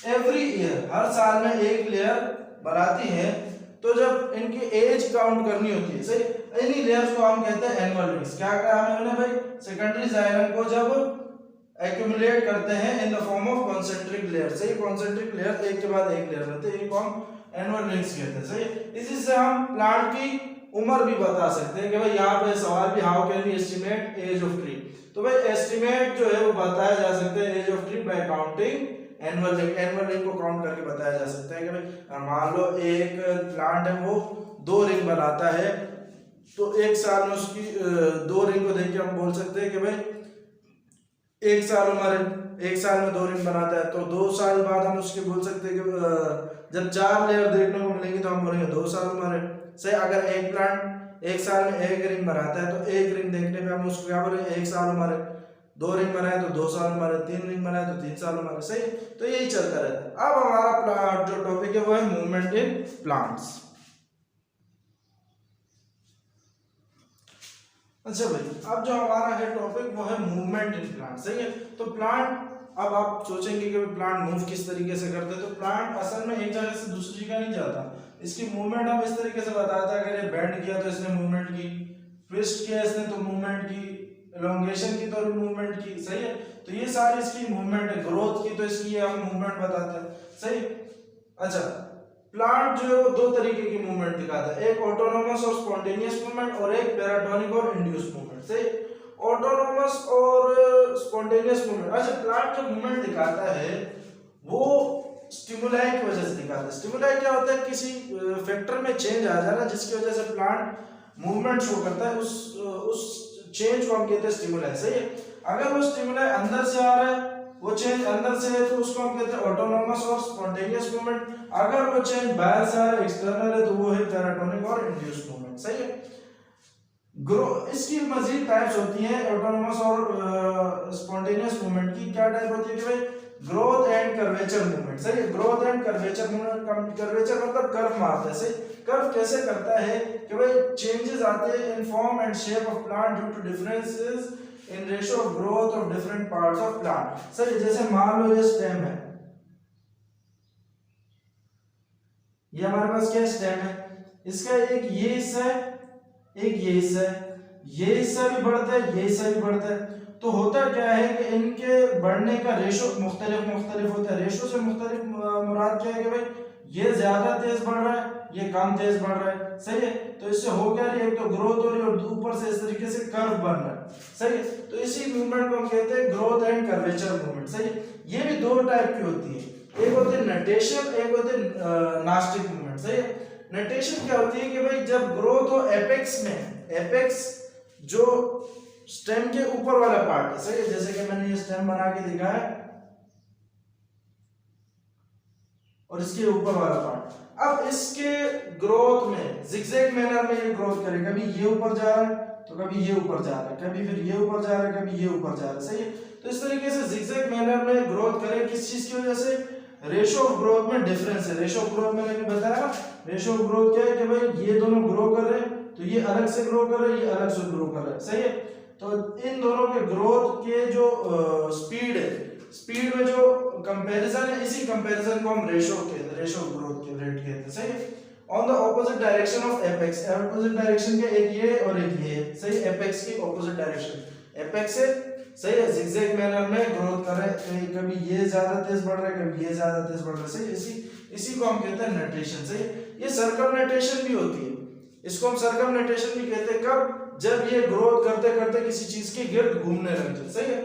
एवरी ईयर, हर साल में एक लेयर बनाती है। तो जब इनकी एज काउंट करनी होती है, सही, इन्हीं लेयर्स को हम कहते हैं एनुअल रिंग्स। क्या कहा हमने भाई, सेकेंडरी जाइलम को जब एक्यूमुलेट करते हैं in the form of concentric layer, सही, कॉन्सेंट्रिक लेयर एक के बाद एक लेयर रहते हैं, इनको हम एनुअल रिंग्स कहते हैं, सही। इसी से हम प्लांट की उम्र भी बता सकते हैं कि भाई यहाँ पे सवाल भी, how can we estimate age of tree. तो भाई एस्टिमेट जो है वो बताया जा सकता है age of tree by counting annual ring. Annual ring को काउंट करके बताया जा सकता है कि भाई मान लो एक प्लांट है वो 2 रिंग बनाता है, तो एक साल में उसकी 2 रिंग को देख के हम बोल सकते हैं कि भाई एक साल हमारे, एक साल में 2 रिंग बनाता है, तो 2 साल बाद हम उसके बोल सकते हैं कि जब 4 लेयर देखने को मिलेंगे तो हम बोलेंगे 2 साल हमारे। सही, अगर एक प्लांट एक साल में 1 रिंग बनाता है तो 1 रिंग देखने पे हम उसको क्या बोलेंगे, 1 साल हमारे। 2 रिंग बनाए तो 2 साल हमारे, 3 रिंग बनाए तो 3 साल हमारे। सही, तो यही चलता रहता है। अब हमारा जो टॉपिक है वो है मूवमेंट इन प्लांट्स। अच्छा भाई, अब जो हमारा है टॉपिक वो है मूवमेंट इन प्लांट। सही है, तो प्लांट, अब आप सोचेंगे कि प्लांट मूव किस तरीके से करते हैं, तो प्लांट असल में एक जगह से दूसरी जगह नहीं जाता। इसकी मूवमेंट हम इस तरीके से बताते हैं, अगर ये बेंड किया तो इसने मूवमेंट की, ट्विस्ट किया इसने तो मूवमेंट की, एलोंगेशन की तो मूवमेंट की। सही है, तो ये सारी इसकी मूवमेंट है। ग्रोथ की तो इसकी हम मूवमेंट बताते हैं। सही, अच्छा, प्लांट जो है वो 2 तरीके की मूवमेंट दिखाता है, एक ऑटोनोमस और स्पॉन्टेनियस मूवमेंट और एक पैराटोनिक और इंड्यूस्ड मूवमेंट। सही, ऑटोनोमस और स्पॉन्टेनियस मूवमेंट। अच्छा, प्लांट जो मूवमेंट दिखाता है वो स्टिमुलाई की वजह से दिखाता है। स्टिमुलाई क्या होता है, किसी फैक्टर में चेंज आ जाना जिसकी वजह से प्लांट मूवमेंट शो करता है, उस चेंज को हम कहते हैं स्टिमुलाई। सही है, अगर वो स्टिमुलाई अंदर से आ रहा है, वो चेंज अंदर से है, तो उसको हम कहते हैं ऑटोनोमस और स्पॉन्टेनियस मूवमेंट। अगर वो चेंज बाहर से आ रहा है, एक्सटर्नल है, तो वो है पैराटोनिक और इंड्यूस्ड मूवमेंट। सही है, इसकी मजीद टाइप्स होती हैं ऑटोनोमस और स्पॉन्टेनियस मूवमेंट की। क्या टाइप होती है कि भाई ग्रोथ एंड कर्वेचर मूवमेंट। सही है, growth and curvature movement. Curvature मतलब कर्व मारता है। सही, कर्व कैसे करता है कि भाई चेंजेस आते हैं in form and shape of plant due to differences in ratio of growth of different parts of plant. सही, जैसे मान लो ये स्टेम है, ये हमारे पास क्या स्टेम है, इसका एक ये हिस्सा है, एक ये हिस्सा है, ये हिस्सा भी बढ़ता है, ये हिस्सा भी बढ़ता है। तो होता क्या है कि इनके बढ़ने का रेशो मुख्तलिफ होता है। रेशो से मुख्तलिफ मुराद क्या है कि भाई ये ज्यादा तेज बढ़ रहा है, ये कम तेज बढ़ रहा है। सही है, तो इससे हो क्या रही है, एक तो ग्रोथ हो रही है और ऊपर से इस तरीके से कर्व बन रहा है। सही है, तो इसी मूवमेंट को हम कहते हैं ग्रोथ एंड कर्वेचर मूवमेंट। सही है, ये भी 2 टाइप की होती है, एक होती है नटेशन, एक होती है नास्टिक मूवमेंट। सही है, नटेशन क्या होती है कि भाई जब ग्रोथ हो एपेक्स में, एपेक्स जो स्टेम के ऊपर वाला पार्ट है। सही है, जैसे कि मैंने ये स्टेम बना के दिखाया है और इसके ऊपर वाला पार्ट, अब इसके ग्रोथ में जिगजैग मैनर में ये ग्रोथ करे, कभी ये ऊपर जा रहा है तो कभी ये ऊपर जा रहा है, कभी फिर ये ऊपर जा रहा है, कभी ये ऊपर जा रहा है। सही है, तो इस तरीके से जिगजैग मैनर में ग्रोथ करे, किस चीज की वजह से, रेशियो ऑफ ग्रोथ में डिफरेंस है। रेशियो ऑफ ग्रोथ में मैंने बताया, रेशियो ऑफ ग्रोथ क्या है कि भाई ये दोनों ग्रो कर रहे हैं तो ये अलग से ग्रो कर रहे हैं, ये अलग से ग्रो कर रहे हैं। सही है, तो इन दोनों के ग्रोथ के जो स्पीड है, स्पीड में जो कंपैरिजन है, इसी कंपैरिजन को हम रेशियो कहते हैं, रेशियो ऑफ ग्रोथ के रेट कहते हैं। सही है, on the opposite direction of apex, opposite direction के एक ये और एक ये। सही, एपेक्स की ऑपोजिट डायरेक्शन, एपेक्स से सही है जिगजैग मैनर में ग्रोथ कर रहे हैं, कभी ये ज्यादा तेज बढ़ रहा है, कभी ये ज्यादा तेज बढ़ रहा है। सही, इसी को हम कहते हैं नटेशन। सही, ये सर्कमनेटेशन भी होती है, इसको हम सर्कमनेटेशन भी कहते हैं। कब, जब ये ग्रोथ करते करते किसी चीज के गिर्द घूमने लग जाए। सही है,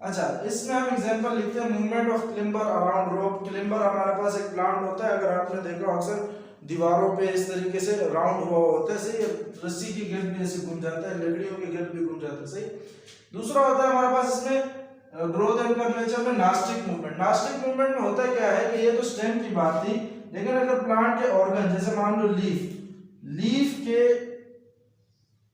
अच्छा, इसमें हम एग्जांपल लिखते हैं मूवमेंट ऑफ क्लिंबर अराउंड रोप। क्लिंबर हमारे पास एक प्लांट होता है, अगर आपने देखा अक्सर दीवारों पे इस तरीके से राउंड हुआ होता है। सही, रस्सी की गिर्द भी ऐसे घूम जाता है, लकड़ियों की गिर्द भी घूम जाता है। सही, दूसरा होता है हमारे पास इसमें ग्रोथ एंड कर्वेचर में नास्टिक मूवमेंट। नास्टिक मूवमेंट में होता क्या है कि ये तो स्टेम की बात थी, लेकिन अगर प्लांट के ऑर्गन, जैसे मान लो लीफ के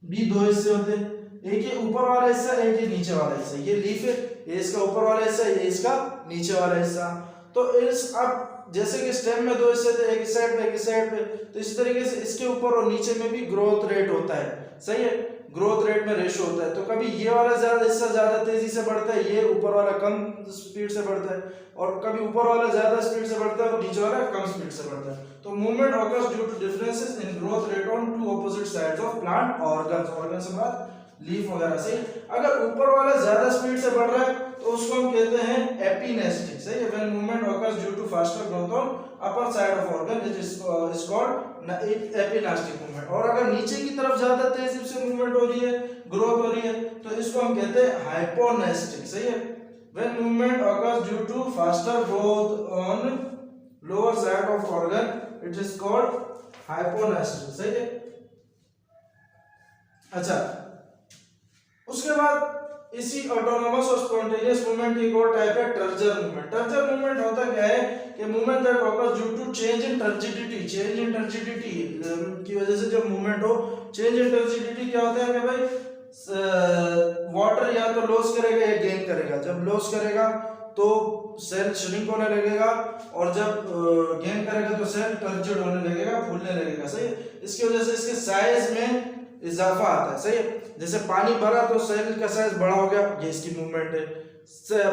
भी 2 हिस्से होते हैं, एक ये ऊपर वाला हिस्सा, एक ये नीचे वाला हिस्सा। ये लीफ है, ये इसका ऊपर वाला हिस्सा, ये इसका नीचे वाला हिस्सा। तो इस, अब जैसे कि स्टेम में 2 हिस्से थे, एक इस साइड पे एक इस साइड पे, तो इसी तरीके से इसके ऊपर और नीचे में भी ग्रोथ रेट होता है। सही है, ग्रोथ रेट में रेशियो होता है, तो कभी ये वाला ज्यादा हिस्सा ज्यादा तेजी से बढ़ता है, ये ऊपर वाला कम स्पीड से बढ़ता है, और कभी ऊपर वाला ज्यादा स्पीड से बढ़ता है और नीचे वाला कम स्पीड से बढ़ता है। तो movement occurs due to differences in growth rate on 2 opposite sides of plant organs. Organ से बात लीफ वगैरह। से अगर ऊपर वाला ज्यादा स्पीड से बढ़ रहा है तो उसको हम कहते हैं एपिनेस्टिक। सही है, when movement occurs due to faster growth on upper side of organ it is called epinastic movement. और अगर नीचे की तरफ ज्यादा तेजी से मूवमेंट हो रही है, ग्रोथ हो रही है, तो इसको हम कहते हैं हाइपोनेस्टिक। सही है, when movement occurs due to faster growth on lower side of organ it is called hyponastic, सही है। अच्छा, उसके बाद इसी ऑटोनोमस और स्पॉन्टेनियस मूवमेंट की एक और टाइप है टर्जर मूवमेंट। टर्जर मूवमेंट होता क्या है कि movement that occurs due to change in turgidity, change in turgidity की वजह से जब मूवमेंट हो। चेंज इन टर्जिडिटी क्या होता है कि भाई वाटर या तो लॉस करेगा या गेन करेगा। जब लॉस करेगा तो सेल श्रिंक होने लगेगा और जब गेन करेगा तो सेल टर्जिड होने लगेगा, फूलने लगेगा, सही है। इसकी वजह से इसके साइज में इजाफा आता है, सही है। जैसे पानी भरा तो सेल का साइज बड़ा हो गया, ये इसकी मूवमेंट है।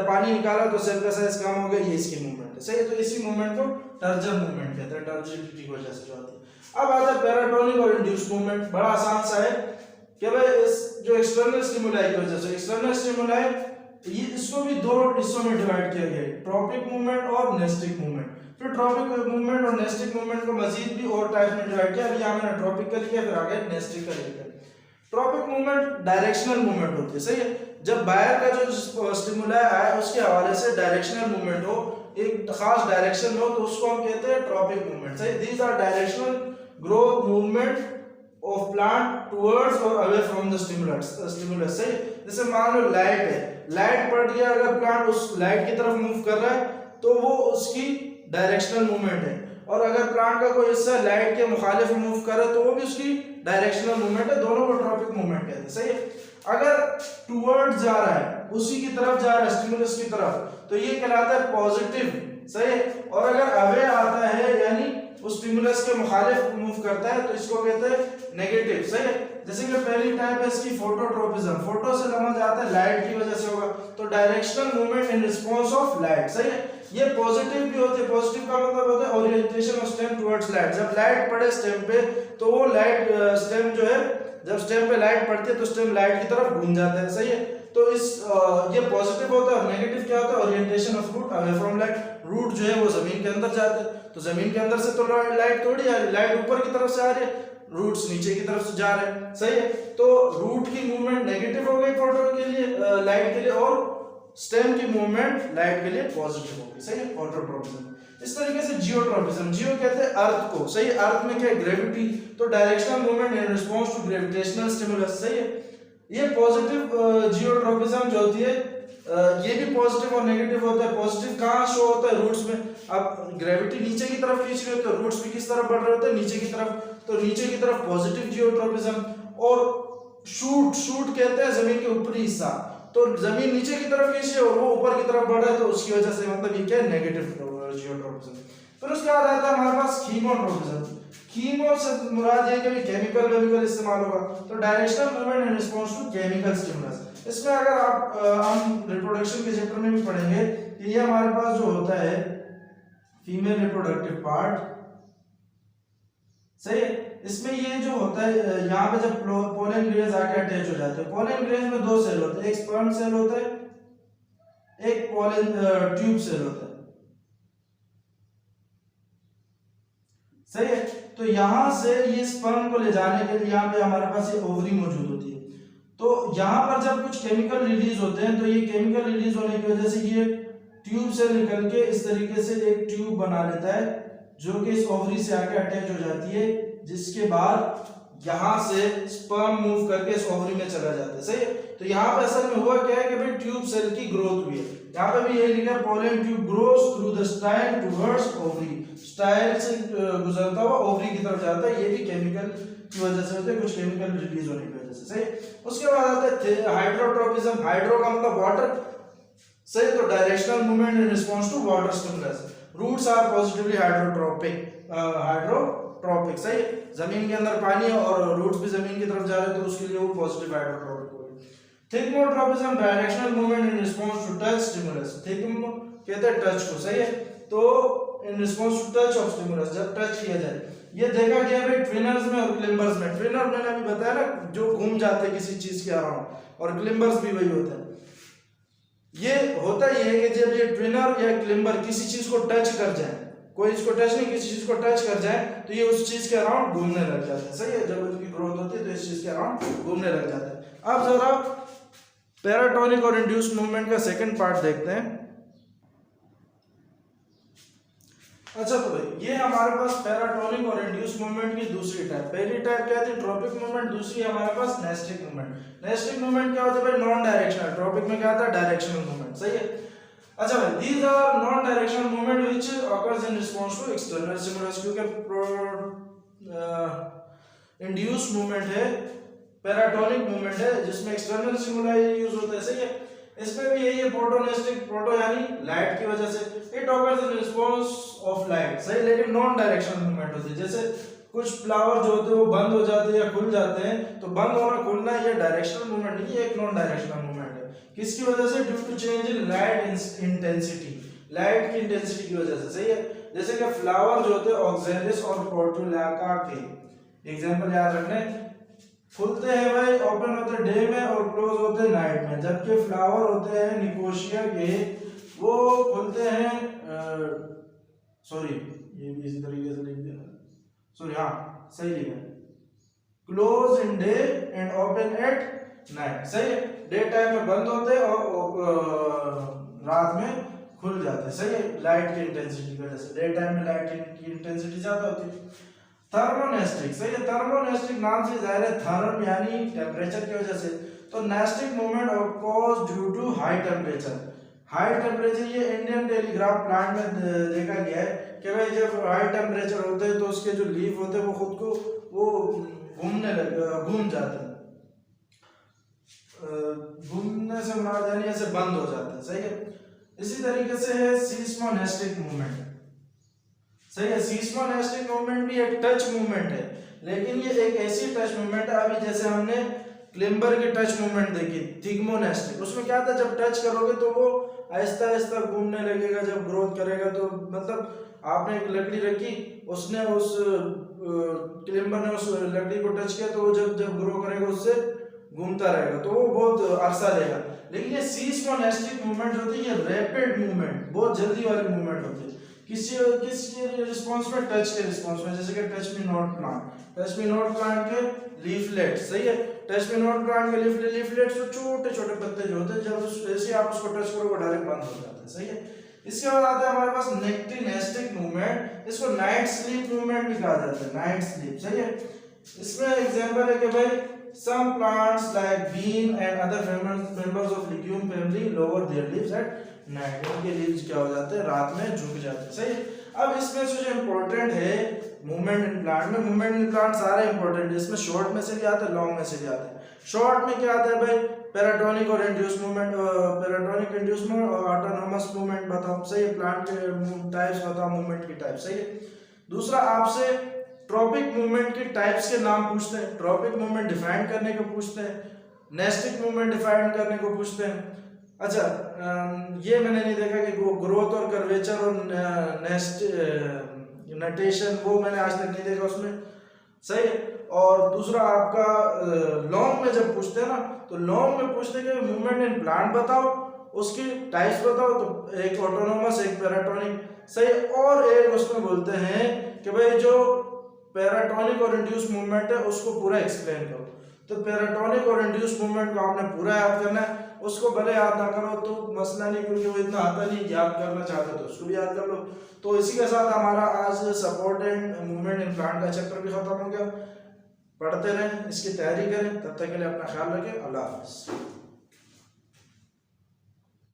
पानी निकाला तो सेल का साइज कम हो गया, ये इसकी मूवमेंट है, सही है। तो इसी मूवमेंट को टर्जर मूवमेंट कहते हैं, टर्जिडिटी की वजह से जो आती है। अब आता है पैराटोनिक और इंड्यूस मूवमेंट। बड़ा आसान सा है कि भाई इस जो एक्सटर्नल स्टिमुलाई की वजह से, एक्सटर्नल स्टिमुलाई ये इसको भी दो हिस्सों में डिवाइड किया गया है, ट्रॉपिक मूवमेंट और नेस्टिक मूवमेंट। फिर ट्रॉपिक मूवमेंट और नेस्टिक मूवमेंट को मजीद भी और टाइप में डिवाइड किया। अभी यहाँ मैंने ट्रॉपिक कर लिया, फिर आगे नेस्टिक कर लिया। ट्रॉपिक मूवमेंट डायरेक्शनल मूवमेंट होती है, सही है। जब बाहर का जो स्टिमुलाई आया उसके हवाले से डायरेक्शनल मूवमेंट हो, एक खास डायरेक्शन में हो, तो उसको हम कहते हैं ट्रॉपिक मूवमेंट, सही। These are directional growth movement of plant towards और अवे फ्रॉम द स्टिमुलस, सही। जैसे मान लो लाइट है, लाइट पड़ गया, अगर प्लांट उस लाइट की तरफ मूव कर रहा है तो वो उसकी डायरेक्शनल मूवमेंट है। और अगर प्लांट का कोई हिस्सा लाइट के मुखालिफ मूव कर रहा है तो वो भी उसकी डायरेक्शनल मूवमेंट है। दोनों को ट्रॉपिक मूवमेंट कहते हैं, सही है। अगर टुवर्ड्स जा रहा है, उसी की तरफ जा रहा है, स्टिमुलस की तरफ, तो ये कहलाता है पॉजिटिव, सही है। और अगर अवे आता है यानी उस स्टिमुलस के मुखालिफ मूव करता है तो इसको कहते हैं नेगेटिव, सही है। जैसे कि पहली टाइप है इसकी फोटोट्रोपिज्म। फोटो से समझ आता है लाइट की वजह से होगा, तो directional movement in response of light, सही है। ये पॉजिटिव भी होते हैं। पॉजिटिव का मतलब होता है orientation of stem towards light. जब लाइट पड़े स्टेम पे तो वो लाइट स्टेम जो है, जब स्टेम पे लाइट पड़ती है तो स्टेम लाइट की तरफ घूम जाता है, सही है। तो इस ये पॉजिटिव होता है। नेगेटिव क्या होता है? Orientation of root away from light. Root जो है वो जमीन के अंदर जाते हैं, तो जमीन के अंदर से तो लाइट थोड़ी आ रही है, लाइट ऊपर की तरफ से आ रही है, रूट्स नीचे की तरफ से जा रहे हैं, सही है। तो रूट की मूवमेंट नेगेटिव हो गई फोटो के लिए, लाइट के लिए, और स्टेम की मूवमेंट लाइट के लिए पॉजिटिव हो गई, सही है। फोटोट्रोपिज्म। इस तरीके से जियोट्रोपिज्म, जियो कहते हैं अर्थ को, सही है। अर्थ में क्या है? ग्रेविटी, तो directional movement in response to gravitational stimulus, सही है। ये पॉजिटिव जियोट्रोपिज्म जो होती है, ये भी पॉजिटिव और नेगेटिव होता है। पॉजिटिव कहाँ शो होता है? रूट्स में। अब ग्रेविटी नीचे की तरफ खींच रही है तो रूट्स भी किस तरफ बढ़ रहे होते हैं? नीचे की तरफ, तो नीचे की तरफ पॉजिटिव जियोट्रोपिज्म। और शूट, शूट कहते हैं जमीन के ऊपरी हिस्सा, तो जमीन नीचे की तरफ खींच रही है और वो ऊपर की तरफ बढ़ रहा है, तो उसकी वजह से मतलब ये क्या है? Negative geotropism. फिर उसके बाद आता है हमारे पास कीमोट्रोपिज्म। कीमो से मुराद ये कि केमिकल इस्तेमाल होगा, तो directional movement in response to chemical stimulus. इसमें अगर आप हम रिप्रोडक्शन के चैप्टर में भी पढ़ेंगे कि ये हमारे पास जो होता है फीमेल रिप्रोडक्टिव पार्ट, सही है। इसमें ये जो होता है, यहाँ पे जब पोलन ग्रेन्स आके अटैच हो जाते हैं, पोलन ग्रेन्स में दो सेल होते हैं, एक स्पर्म सेल होता है, एक पोलन ट्यूब सेल होता है, सही है। तो यहां से ये स्पर्म को ले जाने के लिए यहाँ पे हमारे पास ये ओवरी मौजूद होती है। तो यहाँ पर जब कुछ केमिकल रिलीज होते हैं तो ये केमिकल रिलीज होने की वजह से ये ट्यूब से निकल के इस तरीके से एक ट्यूब बना लेता है जो कि इस ओवरी से आके अटैच हो जाती है, जिसके बाद यहाँ से स्पर्म मूव करके इस ओवरी में चला जाता है, सही है। तो यहाँ पे असल में हुआ क्या है कि भाई ट्यूब सेल की ग्रोथ हुई है। यहाँ पे भी ये लिखा है pollen tube grows through the style towards ovary, style से गुजरता हुआ ओवरी की तरफ जाता है। ये भी केमिकल की वजह से होता है, कुछ केमिकल रिलीज होने की वजह से, सही। उसके बाद आता है हाइड्रोट्रोपिज्म। हाइड्रो का मतलब वाटर, सही। तो directional movement in response to water stimulus. Roots are positively hydrotropic, सही। जमीन के अंदर पानी है और रूट्स भी जमीन की तरफ जा रहे हैं, तो उसके लिए वो पॉजिटिव हाइड्रोट्रोपिक हो गए। Thigmotropism, directional movement in response to touch stimulus. Thigmo कहते हैं टच को, सही है। तो in response to touch of stimulus, जब टच किया जाए। ये देखा गया भाई ट्विनर्स में और क्लिम्बर्स में। ट्विनर मैंने अभी बताया ना, जो घूम जाते हैं किसी चीज के अराउंड, और क्लिम्बर्स भी वही होता है। ये होता ही है कि जब ये ट्विनर या क्लिम्बर किसी चीज को टच कर जाए, कोई इसको टच नहीं, किसी चीज को टच कर जाए, तो ये उस चीज के अराउंड घूमने लग जाते हैं, सही है। जब उनकी ग्रोथ होती है तो इस चीज के अराउंड घूमने लग जाते हैं। अब जरा पैराटोनिक और इंड्यूस्ड मूवमेंट का सेकंड पार्ट देखते हैं। अच्छा तो भाई ये हमारे पास पैराटोनिक और इंड्यूस मूवमेंट की दूसरी टाइप। पहली टाइप क्या थी, ट्रॉपिक मूवमेंट। दूसरी हमारे पास नेस्टिक मूवमेंट। नेस्टिक मूवमेंट क्या होता है भाई, नॉन डायरेक्शनल। ट्रॉपिक में क्या था, डायरेक्शनल मूवमेंट, सही है। अच्छा भाई, these are non directional movement which occurs in response to external stimulus, क्योंकि इंड्यूस मूवमेंट है, पैराटोनिक मूवमेंट है जिसमें एक्सटर्नल स्टिमुलाई यूज होता है, सही है। इसमें भी यही है, फोटोनेस्टिक, फोटो यानी लाइट की वजह से, it occurs in response of light, सही। लेकिन नॉन डायरेक्शनल मूवमेंट होती है, जैसे कुछ फ्लावर जो होते हैं वो बंद हो जाते हैं या खुल जाते हैं, तो बंद होना खुलना ये डायरेक्शनल मूवमेंट नहीं है, एक नॉन डायरेक्शनल मूवमेंट है। किसकी वजह से, due to change in light intensity, light की इंटेंसिटी की वजह से, सही है। जैसे कि फ्लावर जो होते हैं ऑक्जेलिस और पोर्टुलाका के एग्जांपल याद रखने, खुलते हैं भाई, ओपन होते हैं डे में और क्लोज होते हैं नाइट में, जबकि फ्लावर होते हैं निकोशिया के, वो खुलते हैं सॉरी ये भी इसी तरीके से लिख दिया, सॉरी हाँ सही लिखा, close in day and open at night, सही है। डे टाइम में बंद होते हैं और रात में खुल जाते हैं, सही है, लाइट की इंटेंसिटी की वजह से। डे टाइम में लाइट की इंटेंसिटी ज्यादा होती है। थर्मोनेस्टिक, सही है, थर्मोनेस्टिक नाम से जाहिर है, थर्म यानी टेम्परेचर की वजह से, तो nastic movement of due to high temperature. High temperature ये इंडियन टेलीग्राफ प्लांट में देखा गया है कि भाई जब हाई टेम्परेचर होते हैं तो उसके जो लीफ होते हैं वो खुद को वो घूम जाते हैं, घूमने से मुराद यानी ऐसे बंद हो जाते हैं, सही है। इसी तरीके से है सीस्मोनेस्टिक मूवमेंट, सही है। सीस्मोनेस्टिक मूवमेंट भी एक टच मूवमेंट है, लेकिन ये एक ऐसी टच मूवमेंट है, अभी जैसे हमने क्लिम्बर की टच मूवमेंट देखी थिग्मोनेस्टिक, उसमें क्या था, जब टच करोगे तो वो आहिस्ता आहिस्ता घूमने लगेगा, जब ग्रोथ करेगा तो मतलब आपने एक लकड़ी रखी, उसने उस क्लिम्बर ने उस लकड़ी को टच किया तो वो जब जब ग्रो करेगा उससे घूमता रहेगा, तो वो बहुत अरसा रहेगा। लेकिन ये सीस्मोनेस्टिक मूवमेंट होती है, ये रैपिड मूवमेंट, बहुत जल्दी वाली मूवमेंट होती है। किसके रिस्पांस में, टच के रिस्पांस में, जैसे कि touch me not plant, touch me not plant के लीफलेट, सही है। टच मी नॉट प्लांट के लीफलेट्स तो छोटे छोटे पत्ते जो होते हैं, जब जैसे आप उसको टच करो वो डायरेक्ट बंद हो जाता है, सही है। इसके बाद आता है हमारे पास नेस्टिक मूवमेंट, इसको नाइट स्लीप मूवमेंट भी कहा जाता है, नाइट स्लीप, सही है। इसमें एग्जांपल है कि भाई some plants like bean and other members of legume family lower their leaves at night, इनके लीव्स क्या हो जाते हैं, रात में झुक जाते हैं, सही है। अब इसमें से जो इम्पोर्टेंट है मूवमेंट इन प्लांट में, मूवमेंट इन प्लांट सारे इंपॉर्टेंट है, इसमें शॉर्ट में से भी आता है, लॉन्ग में से भी आता है। शॉर्ट में क्या आता है भाई, पैराटोनिक और induce movement, paratonic induce movement और ऑटोनोमस मूवमेंट बताओ, सही है। प्लांट के टाइप्स बताओ, मूवमेंट की टाइप, सही है। दूसरा आपसे ट्रॉपिक मूवमेंट की टाइप्स के नाम पूछते हैं, ट्रॉपिक मूवमेंट डिफाइन करने को पूछते हैं, नेस्टिक मूवमेंट डिफाइन करने को पूछते हैं। अच्छा ये मैंने नहीं देखा कि वो ग्रोथ और कर्वेचर और नेस्ट नटेशन, वो मैंने आज तक नहीं देखा उसमें, सही है। और दूसरा आपका लॉन्ग में जब पूछते हैं ना, तो लॉन्ग में पूछते हैं कि मूवमेंट इन प्लांट बताओ, उसकी टाइप्स बताओ, तो एक ऑटोनोमस, एक पैराटोनिक, सही। और एक उसमें बोलते हैं कि भाई जो पैराटोनिक और इंड्यूस मूवमेंट है उसको पूरा एक्सप्लेन करो। तो पैराटोनिक और इंड्यूस मूवमेंट को आपने पूरा याद करना है, उसको भले याद ना करो तो मसला नहीं, क्योंकि वो इतना आता नहीं, याद करना चाहते तो उसको भी याद कर लो। तो इसी के साथ हमारा आज support and movement in plant का चैप्टर भी खत्म हो गया। पढ़ते रहें, इसकी तैयारी करें, तब तक के लिए अपना ख्याल रखें। अल्लाह हाफ़िज़।